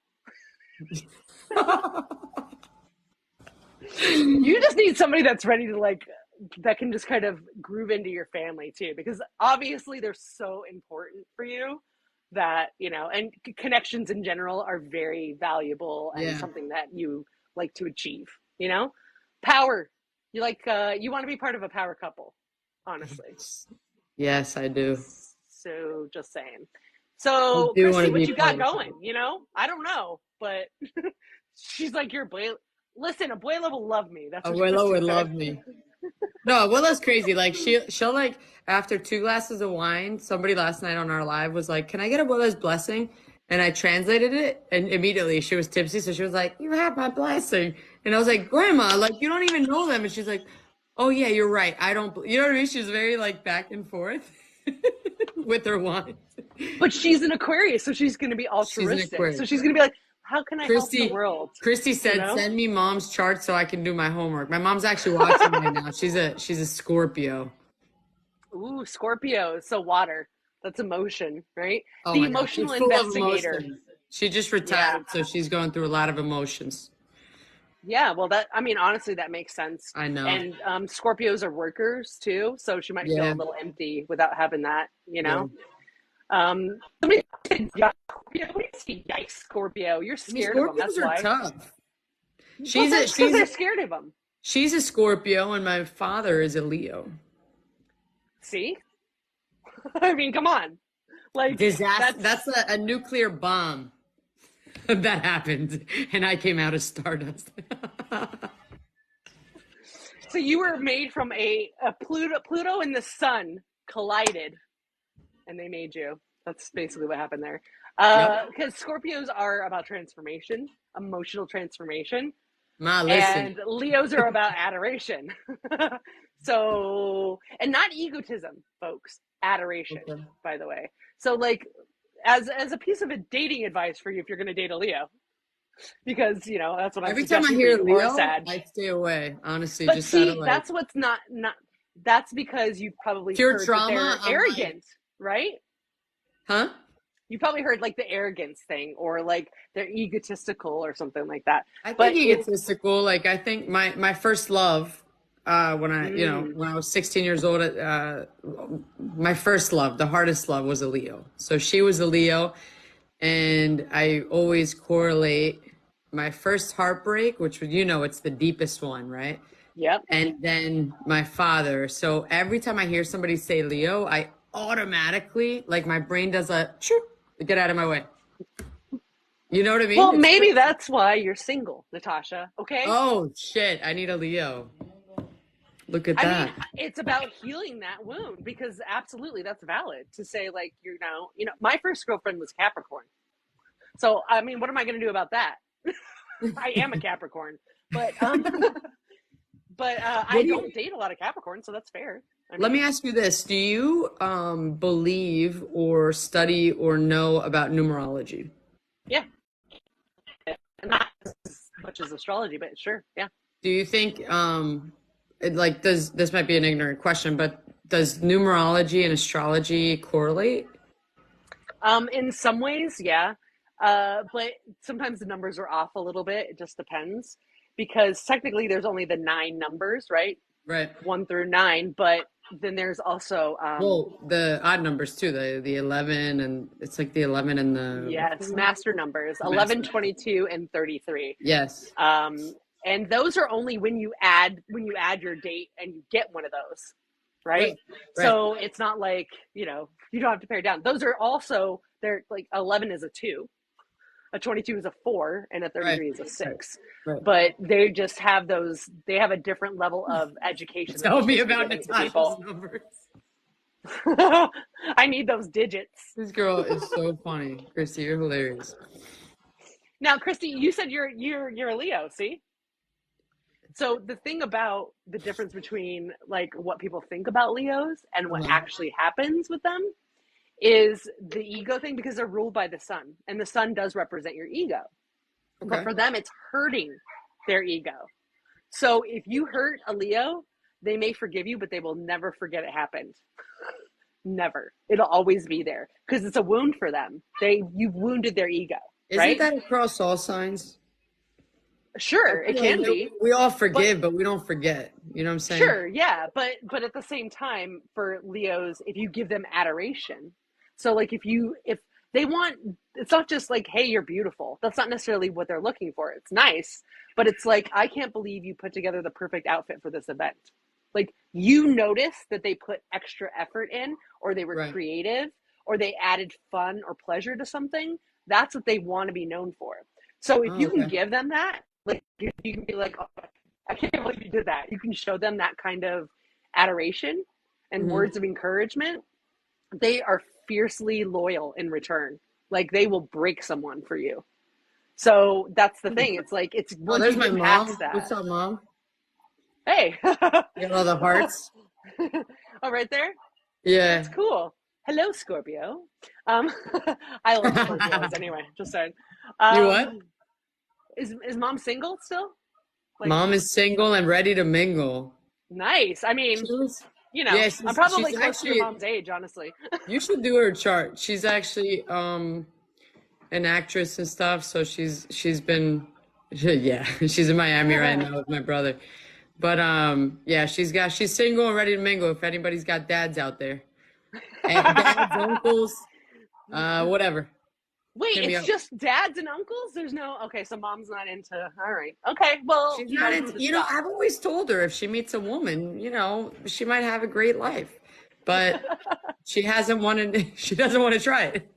You just need somebody that's ready to like that can just kind of groove into your family too, because obviously they're so important for you that and connections in general are very valuable and Yeah. something that you like to achieve. Power. You like you want to be part of a power couple, honestly. Yes, I do. So just saying. I So do want Christy, to what be you part got of going? I don't know, but she's like your abuela. Listen, abuela will love me. That's what Abuela Christy would said. love me. No, Abuela's crazy. Like she'll like after 2 glasses of wine, somebody last night on our live was like, "Can I get Abuela's blessing?" And I translated it, and immediately she was tipsy, so she was like, "You have my blessing." And I was like, "Grandma, like you don't even know them." And she's like, "Oh yeah, you're right. I don't." You know what I mean? She's very like back and forth with her wine. But she's an Aquarius, so she's going to be She's an altruistic. So Aquarius. she's going to be like, how can I help the Christy, world? Christy You said, know? "Send me mom's chart so I can do my homework." My mom's actually watching right now. She's a Scorpio. Ooh, Scorpio. So water. That's emotion, right? Oh The my God, emotional she's full of investigator. emotions. She just Yeah. retired, so she's going through a lot of emotions. Yeah. Well, I mean, honestly, that makes sense. I know. And Scorpios are workers too. So she might feel Yeah, a little empty without having that, you yeah. know? Somebody said, "Yikes, Scorpio." What do you see? Yikes, Scorpio. You're I mean, scared of them. That's Scorpios are why. tough. Well, She's a that's because she's they're scared of them. she's a Scorpio, and my father is a Leo. See? I mean, come on. Like, Disaster. that's That's a nuclear bomb that happened, and I came out of stardust. so you were made from a Pluto and the sun collided, and they made you. That's basically what happened there. Yep. Because Scorpios are about transformation, emotional transformation, Ma, listen. and Leos are about adoration. So, and not egotism, folks. Adoration, Okay. by the way. So, like, as a piece of a dating advice for you, if you're going to date a Leo, because that's what I'm Every time I suggesting for hear you, or a Leo, Sag. I stay away. Honestly, But just out of see, like that's what's not. That's because you've probably pure heard that trauma. they're I'm like, arrogant, right? huh? You probably heard like the arrogance thing, or like they're egotistical, or something like that. I think But it's egotistical. Like I think my first love, when when I was 16 years old, my first love, the hardest love was a Leo. So she was a Leo, and I always correlate my first heartbreak, which it's the deepest one, right? yep. And then my father. So every time I hear somebody say Leo, I automatically like my brain does a chirp, get out of my way. You know what I mean? Well, It's maybe crazy. that's why you're single, Natasha. Okay. Oh shit, I need a Leo. Look at I mean, that. it's about healing that wound because absolutely that's valid to say like my first girlfriend was Capricorn. So I mean, what am I going to do about that? I am a Capricorn, but I What do you don't date a lot of Capricorns, so that's fair. I Let me mean, ask you this. Do you believe or study or know about numerology? yeah, not as much as astrology, but sure, yeah. Do you think like does this might be an ignorant question, but does numerology and astrology correlate? In some ways, yeah, but sometimes the numbers are off a little bit. It just depends because technically there's only the nine numbers, right? Right. 1 through 9, but then there's also Well, the odd numbers too, the 11 and it's like the 11 and the what's the yes, one? master numbers The 11, master. 22, and 33. Yes. And those are only when you add your date and you get one of those, right? Right. Right. So it's not like you don't have to pare down. Those are also they're like 11 is a 2, a 22 is a 4, and a Right. 33 is a Right. 6. Right. But they just have those. They have a different level of education that they're Tell me supposed to be about giving to Natasha's people. numbers. I need those digits. This girl is so funny. Christy, you're hilarious. Now, Christy, you said you're a Leo. See, so the thing about the difference between like what people think about Leos and what Uh-huh. actually happens with them is the ego thing because they're ruled by the sun, and the sun does represent your ego. But Okay. for them, it's hurting their ego. So if you hurt a Leo, they may forgive you, but they will never forget it happened. Never. It'll always be there because it's a wound for them. You've wounded their ego, Isn't right? that across all signs? I Sure, it feel like can be, we all but forgive, but we don't forget. You know what I'm saying? sure, yeah, but at the same time, for Leos, if you give them adoration, so like if they want, it's not just like, hey, you're beautiful. That's not necessarily what they're looking for. It's nice, but it's like, I can't believe you put together the perfect outfit for this event. Like you notice that they put extra effort in, or they were Right. creative, or they added fun or pleasure to something. That's what they want to be known for. So if Oh, you can okay. give them that, like you can be like, oh, I can't believe you did that. You can show them that kind of adoration and Hmm. words of encouragement. They are fiercely loyal in return. Like they will break someone for you. So that's the thing. It's like it's Oh, once you there's my get past mom. What's that. up, mom? Hey. You got all the hearts. Oh, right there? That's Yeah. cool. Hello, Scorpio. Um, I love Scorpios anyway, just saying. You what? Um, is mom single still? Like Mom is single and ready to mingle. nice. I mean, She's, you know, yeah, I'm she's probably close to your actually. mom's age, honestly. You should do her chart. She's actually an actress and stuff. So she's been yeah, she's in Miami right now with my brother. But yeah, she's single and ready to mingle if anybody's got dads out there. Dads, uncles, whatever. Wait, Hit me it's up. just dads and uncles? There's no, okay, so mom's not into, all right. Okay, well, She's not who into, to stop? I've always told her if she meets a woman, she might have a great life. But she hasn't wanted she doesn't want to try it.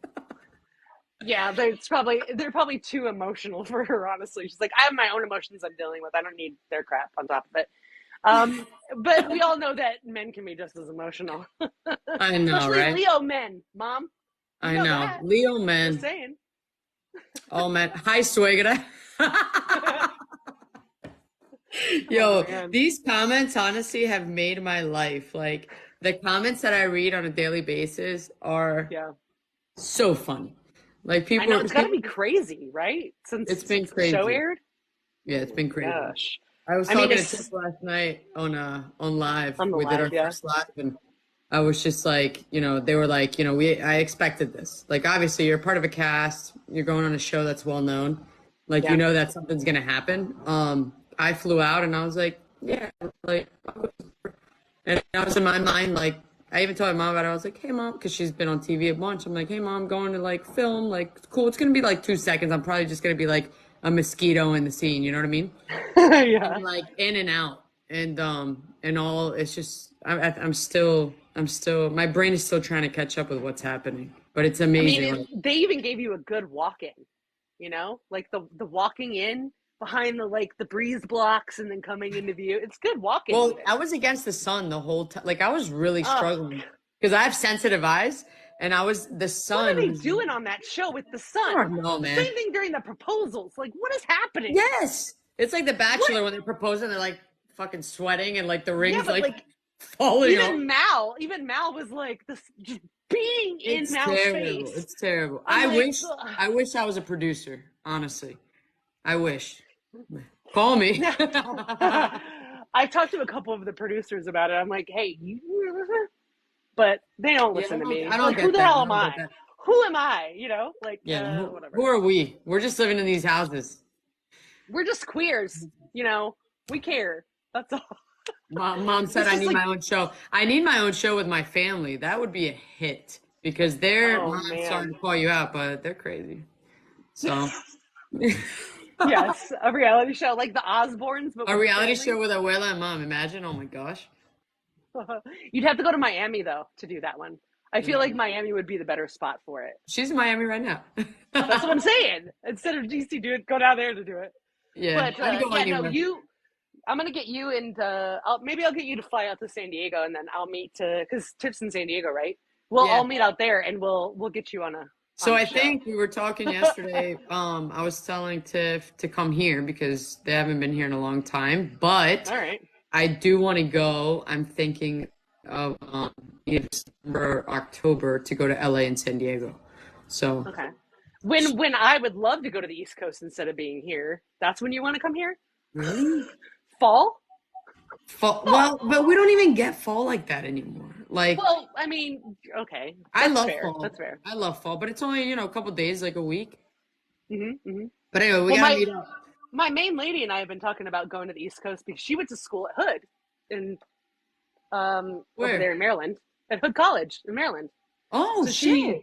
Yeah, they're probably too emotional for her, honestly. She's like, I have my own emotions I'm dealing with. I don't need their crap on top of it. Um, but we all know that men can be just as emotional, I know, especially right? Leo men. Mom, you I know know. that. Leo Just man. saying. Oh man. Hi, Swigga. Oh Yo, man. these comments honestly have made my life. Like the comments that I read on a daily basis are Yeah. so funny. Like I know people, it's got to be crazy, right? Since it's been the show crazy. aired. Yeah, it's Oh been my crazy. gosh. I was I mean, talking to Tiff it's last night on live. on the We did live, our yeah. first live, and I was just like, they were like, I expected this. Like, obviously, you're part of a cast. You're going on a show that's well known. Like, you Yeah. know that something's gonna happen. I flew out, and I was like, yeah, like, and I was in my mind like. I even told my mom about it. I was like, "Hey, mom," because she's been on TV a bunch. I'm like, "Hey, mom, I'm going to like film. Like, cool. It's gonna be like 2 seconds. I'm probably just gonna be like a mosquito in the scene. You know what I mean?" Yeah. And like in and out and all it's just I'm still my brain is still trying to catch up with what's happening, but it's I mean, amazing like they even gave you a good walk-in. you know, like the walking in behind the like the breeze blocks and then coming into view. It's good walking Well, even. I was against the sun the whole time. Like I was really Oh, struggling because I have sensitive eyes, and the what are sun they was. doing on that show with the I sun? don't know, man. Same thing during the proposals. Like, what is happening? Yes, it's like The What? Bachelor when they're proposing, they're like fucking sweating, and like the Yeah, rings but like like falling off. Even Mal was like this, just being in It's Mal's terrible. face. It's terrible. I'm like, ugh. I wish I was a producer. Honestly, I wish. Call me. I've talked to a couple of the producers about it. I'm like, hey, but they don't Yeah, listen to me. I don't Like, who get the that. hell I am don't I? get that. Who am I? You know, like, Yeah, who whatever. are we? We're just living in these houses. We're just queers. You know, we care. That's all. Mom said It's I just need like, my own show. I need my own show with my family. That would be a hit because oh I'm sorry to man. call you out, but they're crazy. So Yes, a reality show like the Osbournes, but a with the reality family. show with Abuela and Mom. Imagine. Oh my gosh. You'd have to go to Miami though to do that one. I feel like Yeah. Miami would be the better spot for it. She's in Miami right now. That's what I'm saying. Instead of DC, do it. Go down there to do it. Yeah, But I'd go yeah, no, anywhere. you. I'm gonna get you into. Maybe I'll get you to fly out to San Diego, and then I'll meet to because Tips in San Diego, right? We'll Yeah. all meet out there, and we'll get you So on a I show. think we were talking yesterday. I was telling Tiff to come here because they haven't been here in a long time, but All right. I do want to go. I'm thinking of either December or October to go to LA and San Diego. So Okay. When I would love to go to the East Coast instead of being here, that's when you want to come here. really? Fall. Fall, Fall. well, but we don't even get fall like that anymore. Like Well, I mean, okay, I that's love fair. That's fall. fair. I love fall, but it's only, a couple days, like a week. Hmm. But anyway, we Well, gotta meet up. my main lady and I have been talking about going to the East Coast because she went to school at Hood in over Where? there in Maryland at Hood College in Maryland. Oh So shit.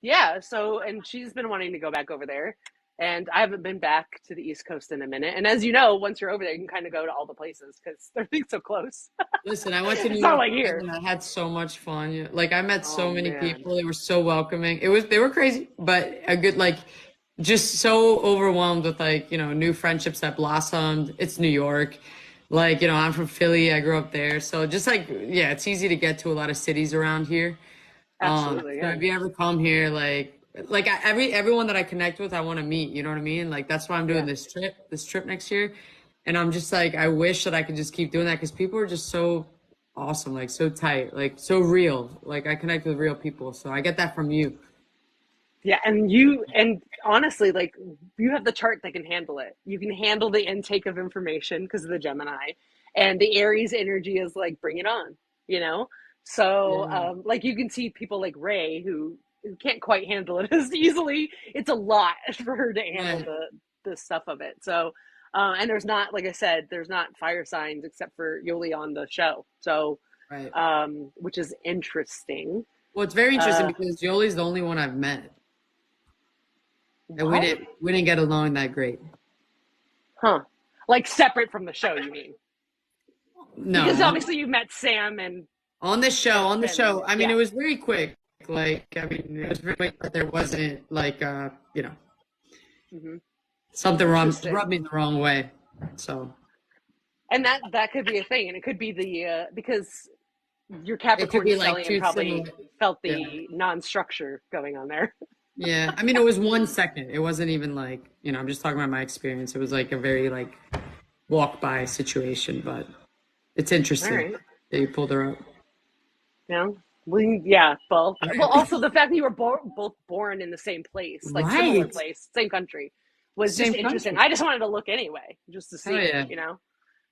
yeah, so and she's been wanting to go back over there, and I haven't been back to the East Coast in a minute. And as you know, once you're over there, you can kind of go to all the places because everything's so close. Listen, I went to New It's not York like twice here. and I had so much fun. Yeah, like I met Oh so many man. people. They were so welcoming. They were crazy, but a good like just so overwhelmed with like, new friendships that blossomed. It's New York. Like, I'm from Philly. I grew up there. So just like, yeah, it's easy to get to a lot of cities around here. Absolutely, So yeah. if you ever come here, everyone that I connect with, I want to meet. You know what I mean? Like that's why I'm doing Yeah. this trip next year, and I'm just like, I wish that I could just keep doing that because people are just so awesome, like so tight, like so real. Like I connect with real people, so I get that from you. Yeah, and honestly, like you have the chart that can handle it. You can handle the intake of information because of the Gemini, and the Aries energy is like bring it on, you know. So, Yeah, like you can see people like Ray who can't quite handle it as easily. It's a lot for her to handle right, the stuff of it. So, and there's not, like I said, there's not fire signs except for Yoli on the show. So, right. which is interesting. Well, it's very interesting Uh, because Yoli's the only one I've met, and what? we didn't get along that great. Huh. Like separate from the show, you mean? Because No, obviously you met Sam and on the and show. I mean, yeah. it was very quick. Like, I mean, it was very quick, but there wasn't like, Hmm. something Interesting. rubbed me the wrong way. So And that could be a thing, and it could be the because your it could Capricorn be like stellium too similar. probably felt Yeah. the non-structure going on there. Yeah. I mean, it was 1 second. It wasn't even like, I'm just talking about my experience. It was like a very like walk by situation, but it's All interesting right. that you pulled her up. Yeah. Well, yeah. Well, Right. also the fact that you were both born in the same place, like similar Right. place, same country, was just Same interesting. country. I just wanted to look anyway, just to Hell see, yeah. you know.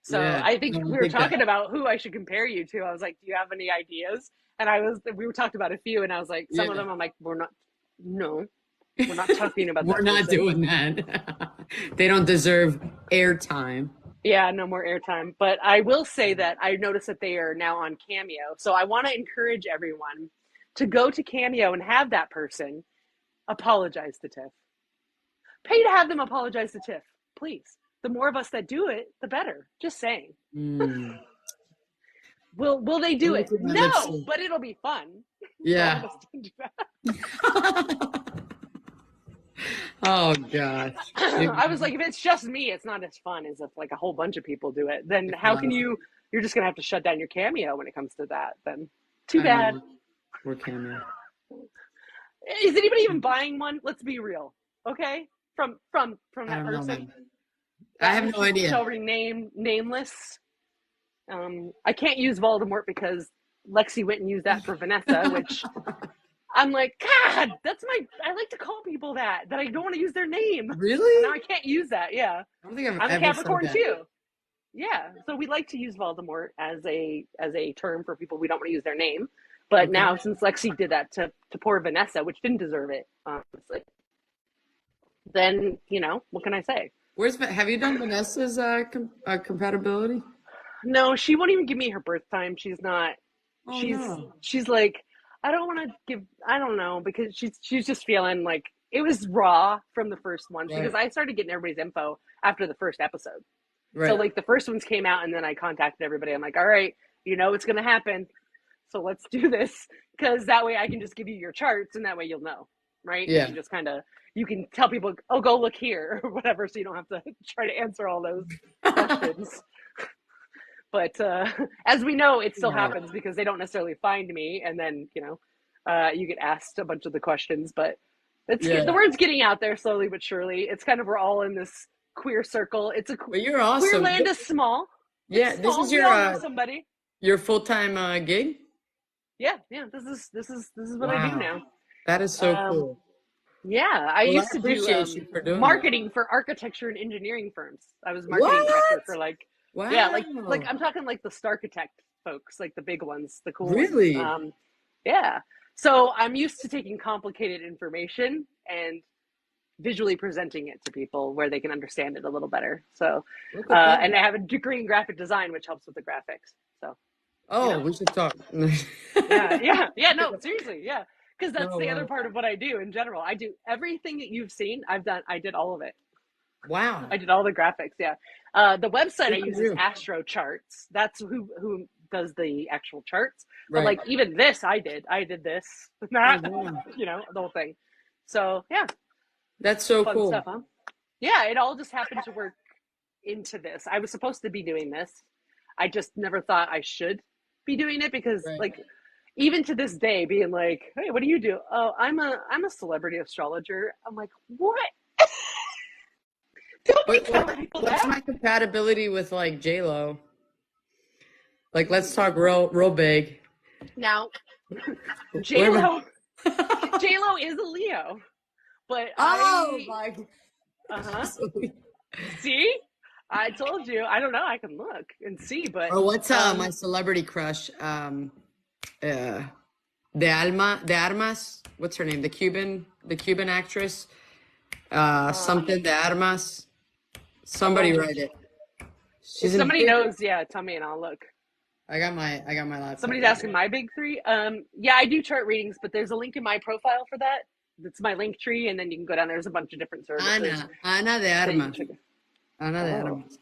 So Yeah. I think No, I we were think that. talking about who I should compare you to. I was like, "Do you have any ideas?" And we were talking about a few, and I was like, some of Yeah. them, I'm like, "We're not, no, we're not talking about We're that not person." doing that. They don't deserve airtime. Yeah, no more airtime. But I will say that I noticed that they are now on Cameo. So I want to encourage everyone to go to Cameo and have that person apologize to Tiff. Pay to have them apologize to Tiff, please. The more of us that do it, the better. Just saying. Mm. Will they Let do me it? keep my lips No, sealed. but it'll be fun for all of Yeah. us to do that. Oh gosh. I was like, if it's just me, it's not as fun as if like a whole bunch of people do it. Then how can you? You're just gonna have to shut down your Cameo when it comes to that. Then too I bad. know. We're cameo. Is anybody even buying one? Let's be real, okay? From I that don't know, person man. I that have who no idea. shall remain nameless. I can't use Voldemort because Lexi Witten used that for Vanessa, which I'm like, God, that's my. I like to call people that I don't want to use their name, and now Really? I can't use that. Yeah, I don't think I've I'm a ever said Capricorn that. too. Yeah, so we like to use Voldemort as a term for people we don't want to use their name. But Okay. now, since Lexi did that to poor Vanessa, which didn't deserve it, honestly, then what can I say? Have you done Vanessa's compatibility? No, she won't even give me her birth time. She's not. Oh She's no. she's like, I don't want to give. I don't know because she's just feeling like it was raw from the first ones because Right. I started getting everybody's info after the first episode. So Right. like the first ones came out and then I contacted everybody. I'm like, all right, it's gonna happen. So let's do this because that way I can just give you your charts and that way you'll know, right? And you Yeah. can just kind of you can tell people, oh, go look here or whatever, so you don't have to try to answer all those questions. But as we know, it still Wow. happens because they don't necessarily find me, and then you get asked a bunch of the questions. But the Yeah. word's getting out there slowly but surely. It's kind of we're all in this queer circle. It's a But you're queer awesome. land is small. It's Yeah, this is small. We all know somebody. your full-time gig? Yeah, yeah. This is what I do Wow. now. That is so Um, cool. yeah, I Well, I used to do appreciate you for doing that. marketing for architecture and engineering firms. I was marketing director What? for yeah, like Wow. I'm talking like the Starchitect folks, like the big ones, the cool ones. Really? Yeah. So I'm used to taking complicated information and visually presenting it to people where they can understand it a little better. So, Look at that. and I have a degree in graphic design, which helps with the graphics. So, you Oh, know, we should talk. yeah, yeah, yeah. No, seriously, yeah. Because that's Oh, the other wow. part of what I do in general. I do everything that you've seen. I've done. I did all of it. Wow. I did all the graphics. Yeah. The website I Good for use is you. Astro Charts. That's who does the actual charts. But Right. like even this, I did. I did this, Oh, that, wow. the whole thing. So yeah, That's so fun cool. stuff, huh? Yeah, it all just happened to work into this. I was supposed to be doing this. I just never thought I should be doing it because Right. like even to this day being like, hey, what do you do? Oh, I'm a celebrity astrologer. I'm like, what? Don't be telling people What's that. my compatibility with like J-Lo? Like, let's talk real big. Now, What J am Lo I? J Lo is a Leo, but Oh my. uh-huh. See? I told you. I don't know. I can look and see, but Or what's my um celebrity crush? Uh, de Armas. What's her name? The Cuban actress. um Something de Armas. Somebody oh, write it. if She's in somebody big. knows, yeah, tell me and I'll look. I got my laptop Somebody's right asking here. my big three. Yeah, I do chart readings, but there's a link in my profile for that. That's my link tree, and then you can go down. There's a bunch of different services Ana de that you can Armas. check it. Ana de Oh, Armas.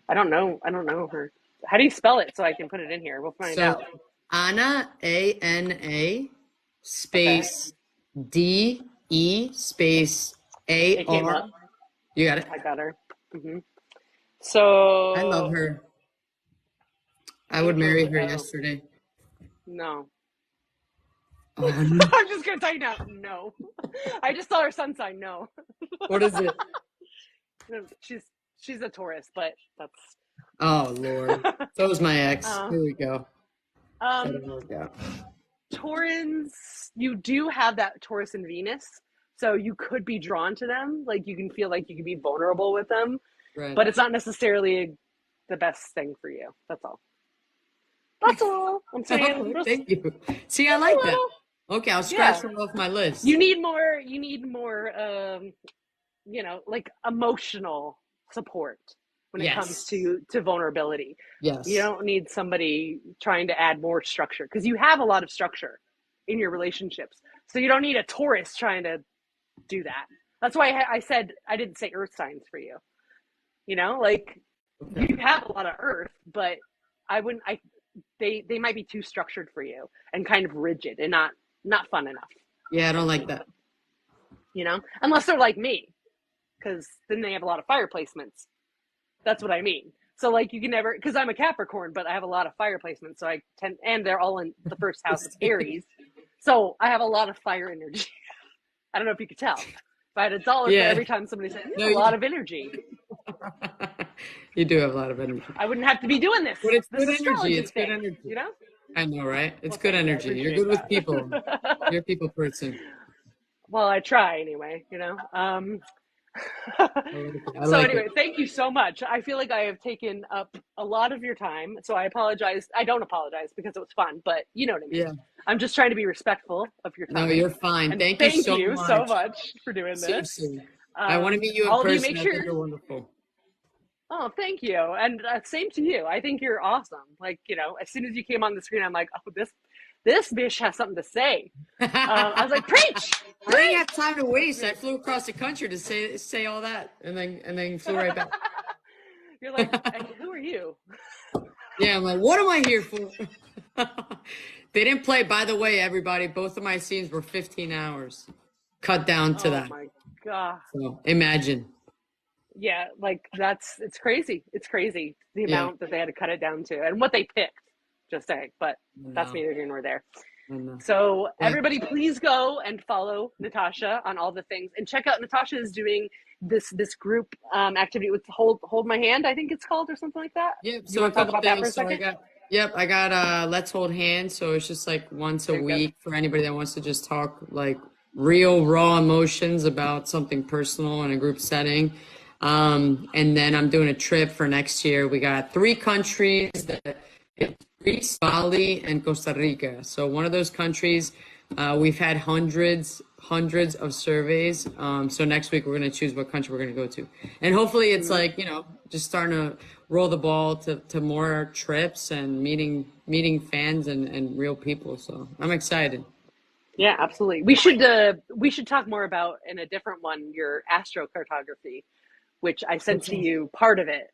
I don't know. I don't know her. How do you spell it so I can put it in here? We'll find So out. Ana, Ana, Okay, space DE space it came AR. up. You got it. I got her. hmm I love So her. I would marry April. her Oh yesterday. no, Oh, no. I'm just gonna tell you now. No, I just saw her sun sign. No, What is it? she's she's a Taurus, but that's. Oh, Lord. So is my ex. uh, Here we go. That um, didn't work out. Taurans, you do have that Taurus and Venus, so you could be drawn to them. Like you can feel like you can be vulnerable with them, Right. but it's not necessarily the best thing for you. That's all. That's all I'm saying. Oh, Just thank you. See, I just a like that. little. Okay, I'll scratch Yeah. her off my list. You need more like emotional support when it comes Yes. to vulnerability. You Yes. don't need somebody trying to add more structure because you have a lot of structure in your relationships. So you don't need a Taurus trying to do that. That's why I said I didn't say earth signs for you. Like Okay. you have a lot of earth, but I wouldn't I they might be too structured for you and kind of rigid and not fun enough. Yeah, I don't like that. unless they're like me, because then they have a lot of fire placements. That's what I mean. So like you can never, because I'm a Capricorn, but I have a lot of fire placements. So I tend, and they're all in the first house of Aries. So I have a lot of fire energy. I don't know if you could tell. If I had $1 for Yeah. every time somebody said, No, a lot of energy, you do have a lot of energy. I wouldn't have to be doing But it's this good energy. astrology It's good thing, energy. you know? I know, right? It's Well, good thank you. I energy. You're appreciate good with people. that. You're a people person. Well, I try anyway. I like it. I So like anyway, it. thank you so much. I feel like I have taken up a lot of your time, so I apologize. I don't apologize because it was fun, but you know what I mean. Yeah. I'm just trying to be respectful of your No, time. you're fine. And Thank you thank so you so much. much for doing this. Seriously. I want to meet you in All of you person. make I think sure. you're wonderful. Oh, thank you. And same to you. I think you're awesome. Like, as soon as you came on the screen, I'm like, oh, this bitch has something to say. I was like, preach, I didn't have preach. time to That's waste. I me. flew across the country to say all that, and then flew right back. You're like, and who are you? Yeah, I'm like, what am I here for? They didn't play. By the way, everybody, both of my scenes were 15 hours, cut down to Oh that. my God. So imagine. Yeah, like it's crazy. It's crazy the Yeah, amount that they had to cut it down to and what they picked, just saying. But I that's know. neither here nor there. I know. So Yeah, everybody please go and follow Natasha on all the things and check out Natasha is doing this group activity with hold my hand, I think it's called, or something like that. yep. You So a want to talk couple about that for a things. So I second? got, yep, I got Let's Hold Hands. So it's just like once a Very good. week for anybody that wants to just talk like real raw emotions about something personal in a group setting. And then I'm doing a trip for next year. We got 3 countries that Greece, Bali, and Costa Rica. So one of those countries, we've had hundreds of surveys. So next week we're going to choose what country we're going to go to, and hopefully it's Mhm. like just starting to roll the ball to more trips and meeting fans and real people. So I'm excited. Yeah, absolutely. We should talk more about in a different one your astrocartography, which I sent Which to one? you part of it.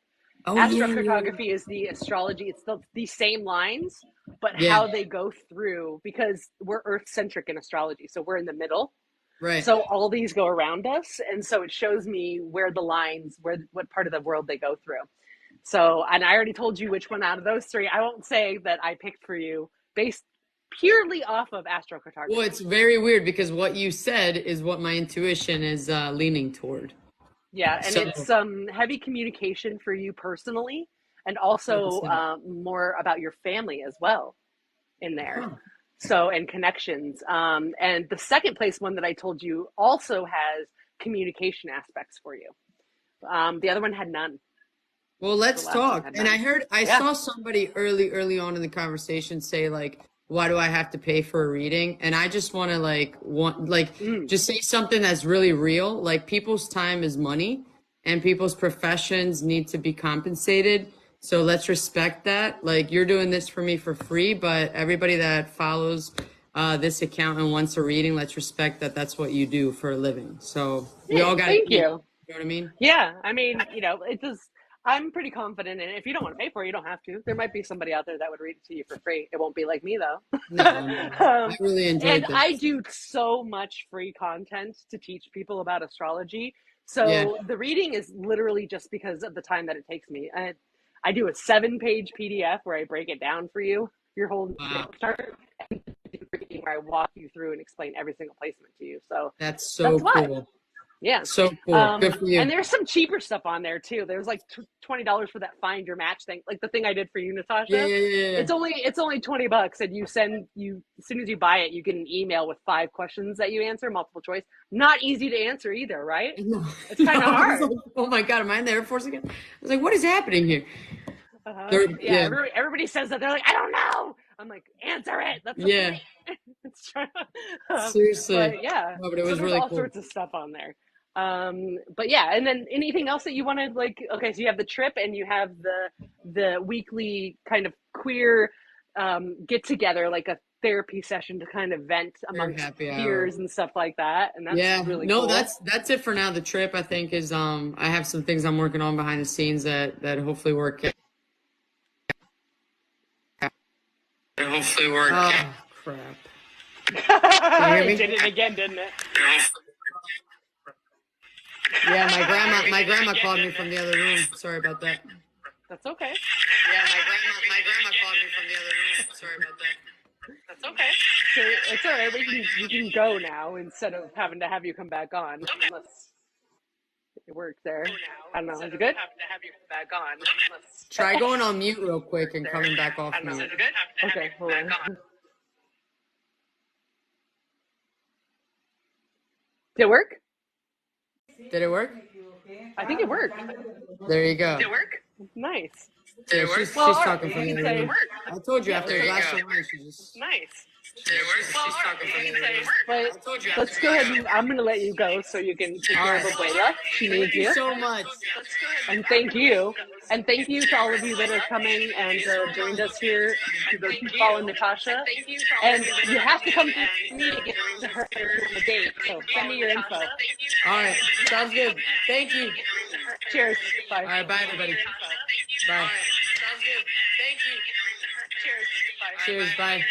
Oh yeah, Astrocartography is the astrology. It's the same lines, but yeah, how they go through because we're Earth centric in astrology, so we're in the middle. right. So all these go around us, and so it shows me where the lines, where what part of the world they go through. So, and I already told you which one out of those three. I won't say that I picked for you based purely off of Well, it's astrocartography. very weird because what you said is what my intuition is leaning toward. Yeah, and it's So some heavy communication for you personally, and also 100%. more about your family as well in there. Huh. So, and connections. And the second place one that I told you also has communication aspects for you. The other one had none. Well, The let's last one talk. had And none. I Yeah. saw somebody early on in the conversation say like, why do I have to pay for a reading? And I just want to Mm. just say something that's really real. Like people's time is money and people's professions need to be compensated. So let's respect that. Like you're doing this for me for free, but everybody that follows this account and wants a reading, let's respect that that's what you do for a living. So we Yeah, all got to thank eat. you. You know what I mean? Yeah, I mean, it just, I'm pretty confident in it. If you don't want to pay for it, you don't have to. There might be somebody out there that would read it to you for free. It won't be like me, though. No, no. I really And enjoyed I this. do so much free content to teach people about astrology. Yeah. So the reading is literally just because of the time that it takes me. I do a 7-page PDF where I break it down for you, your whole Wow. chart, and reading where I walk you through and explain every single placement to you. So That's that's so why. cool. Yeah. So cool. Good for And you. there's some cheaper stuff on there too. There's like $20 for that find your match thing, like the thing I did for you, Yeah, Natasha. yeah, yeah, yeah. It's only $20, and you as soon as you buy it, you get an email with 5 questions that you answer, multiple choice. Not easy to answer either, right? No, It's no, kind of I was hard. like, oh my God, am I in the Air Force again? I was like, what is happening here? Yeah, Yeah, everybody says that. They're like, I don't know. I'm like, answer it. That's the yeah, point. It's trying seriously. but yeah, No, but it so was there's really all cool. sorts of stuff on there. But yeah, and then anything else that you wanted, like, okay, so you have the trip and you have the weekly kind of queer get together, like a therapy session to kind of vent Very amongst happy hour. peers and stuff like that, and that's Yeah, really no, cool. that's it for now. The trip, I think, is I have some things I'm working on behind the scenes that hopefully work out. That hopefully work. Oh crap. Can you hear It me? did it again, didn't it? Yeah, my grandma called me from the other room. Sorry about that. That's okay. Yeah, my grandma called me from the other room. Sorry about that. That's okay. So it's all right. We can go now instead of having to have you come back on. Unless it works there. I don't know. Is it good? Try going on mute real quick and coming back off mute. Okay, hold on. Did it work? Did it work? I think it worked. There you go. Nice. Yeah, she's Well, all right, talking you from the can other say room. I told you yeah. after the last one, she just. Nice. She's talking from the other room. But let's go ahead and I'm going to let you go so you can take care of Abuela. She needs Thank you you. so much. And thank you. And thank you to all of you that are coming and joined us here to go keep following Natasha. And you have to come to me to get to her on the date. So send me your info. All right. Sounds good. Thank you. Cheers. Bye. All right. Bye, everybody. Bye. Sounds good. Thank you. Cheers. Bye. Cheers. Bye.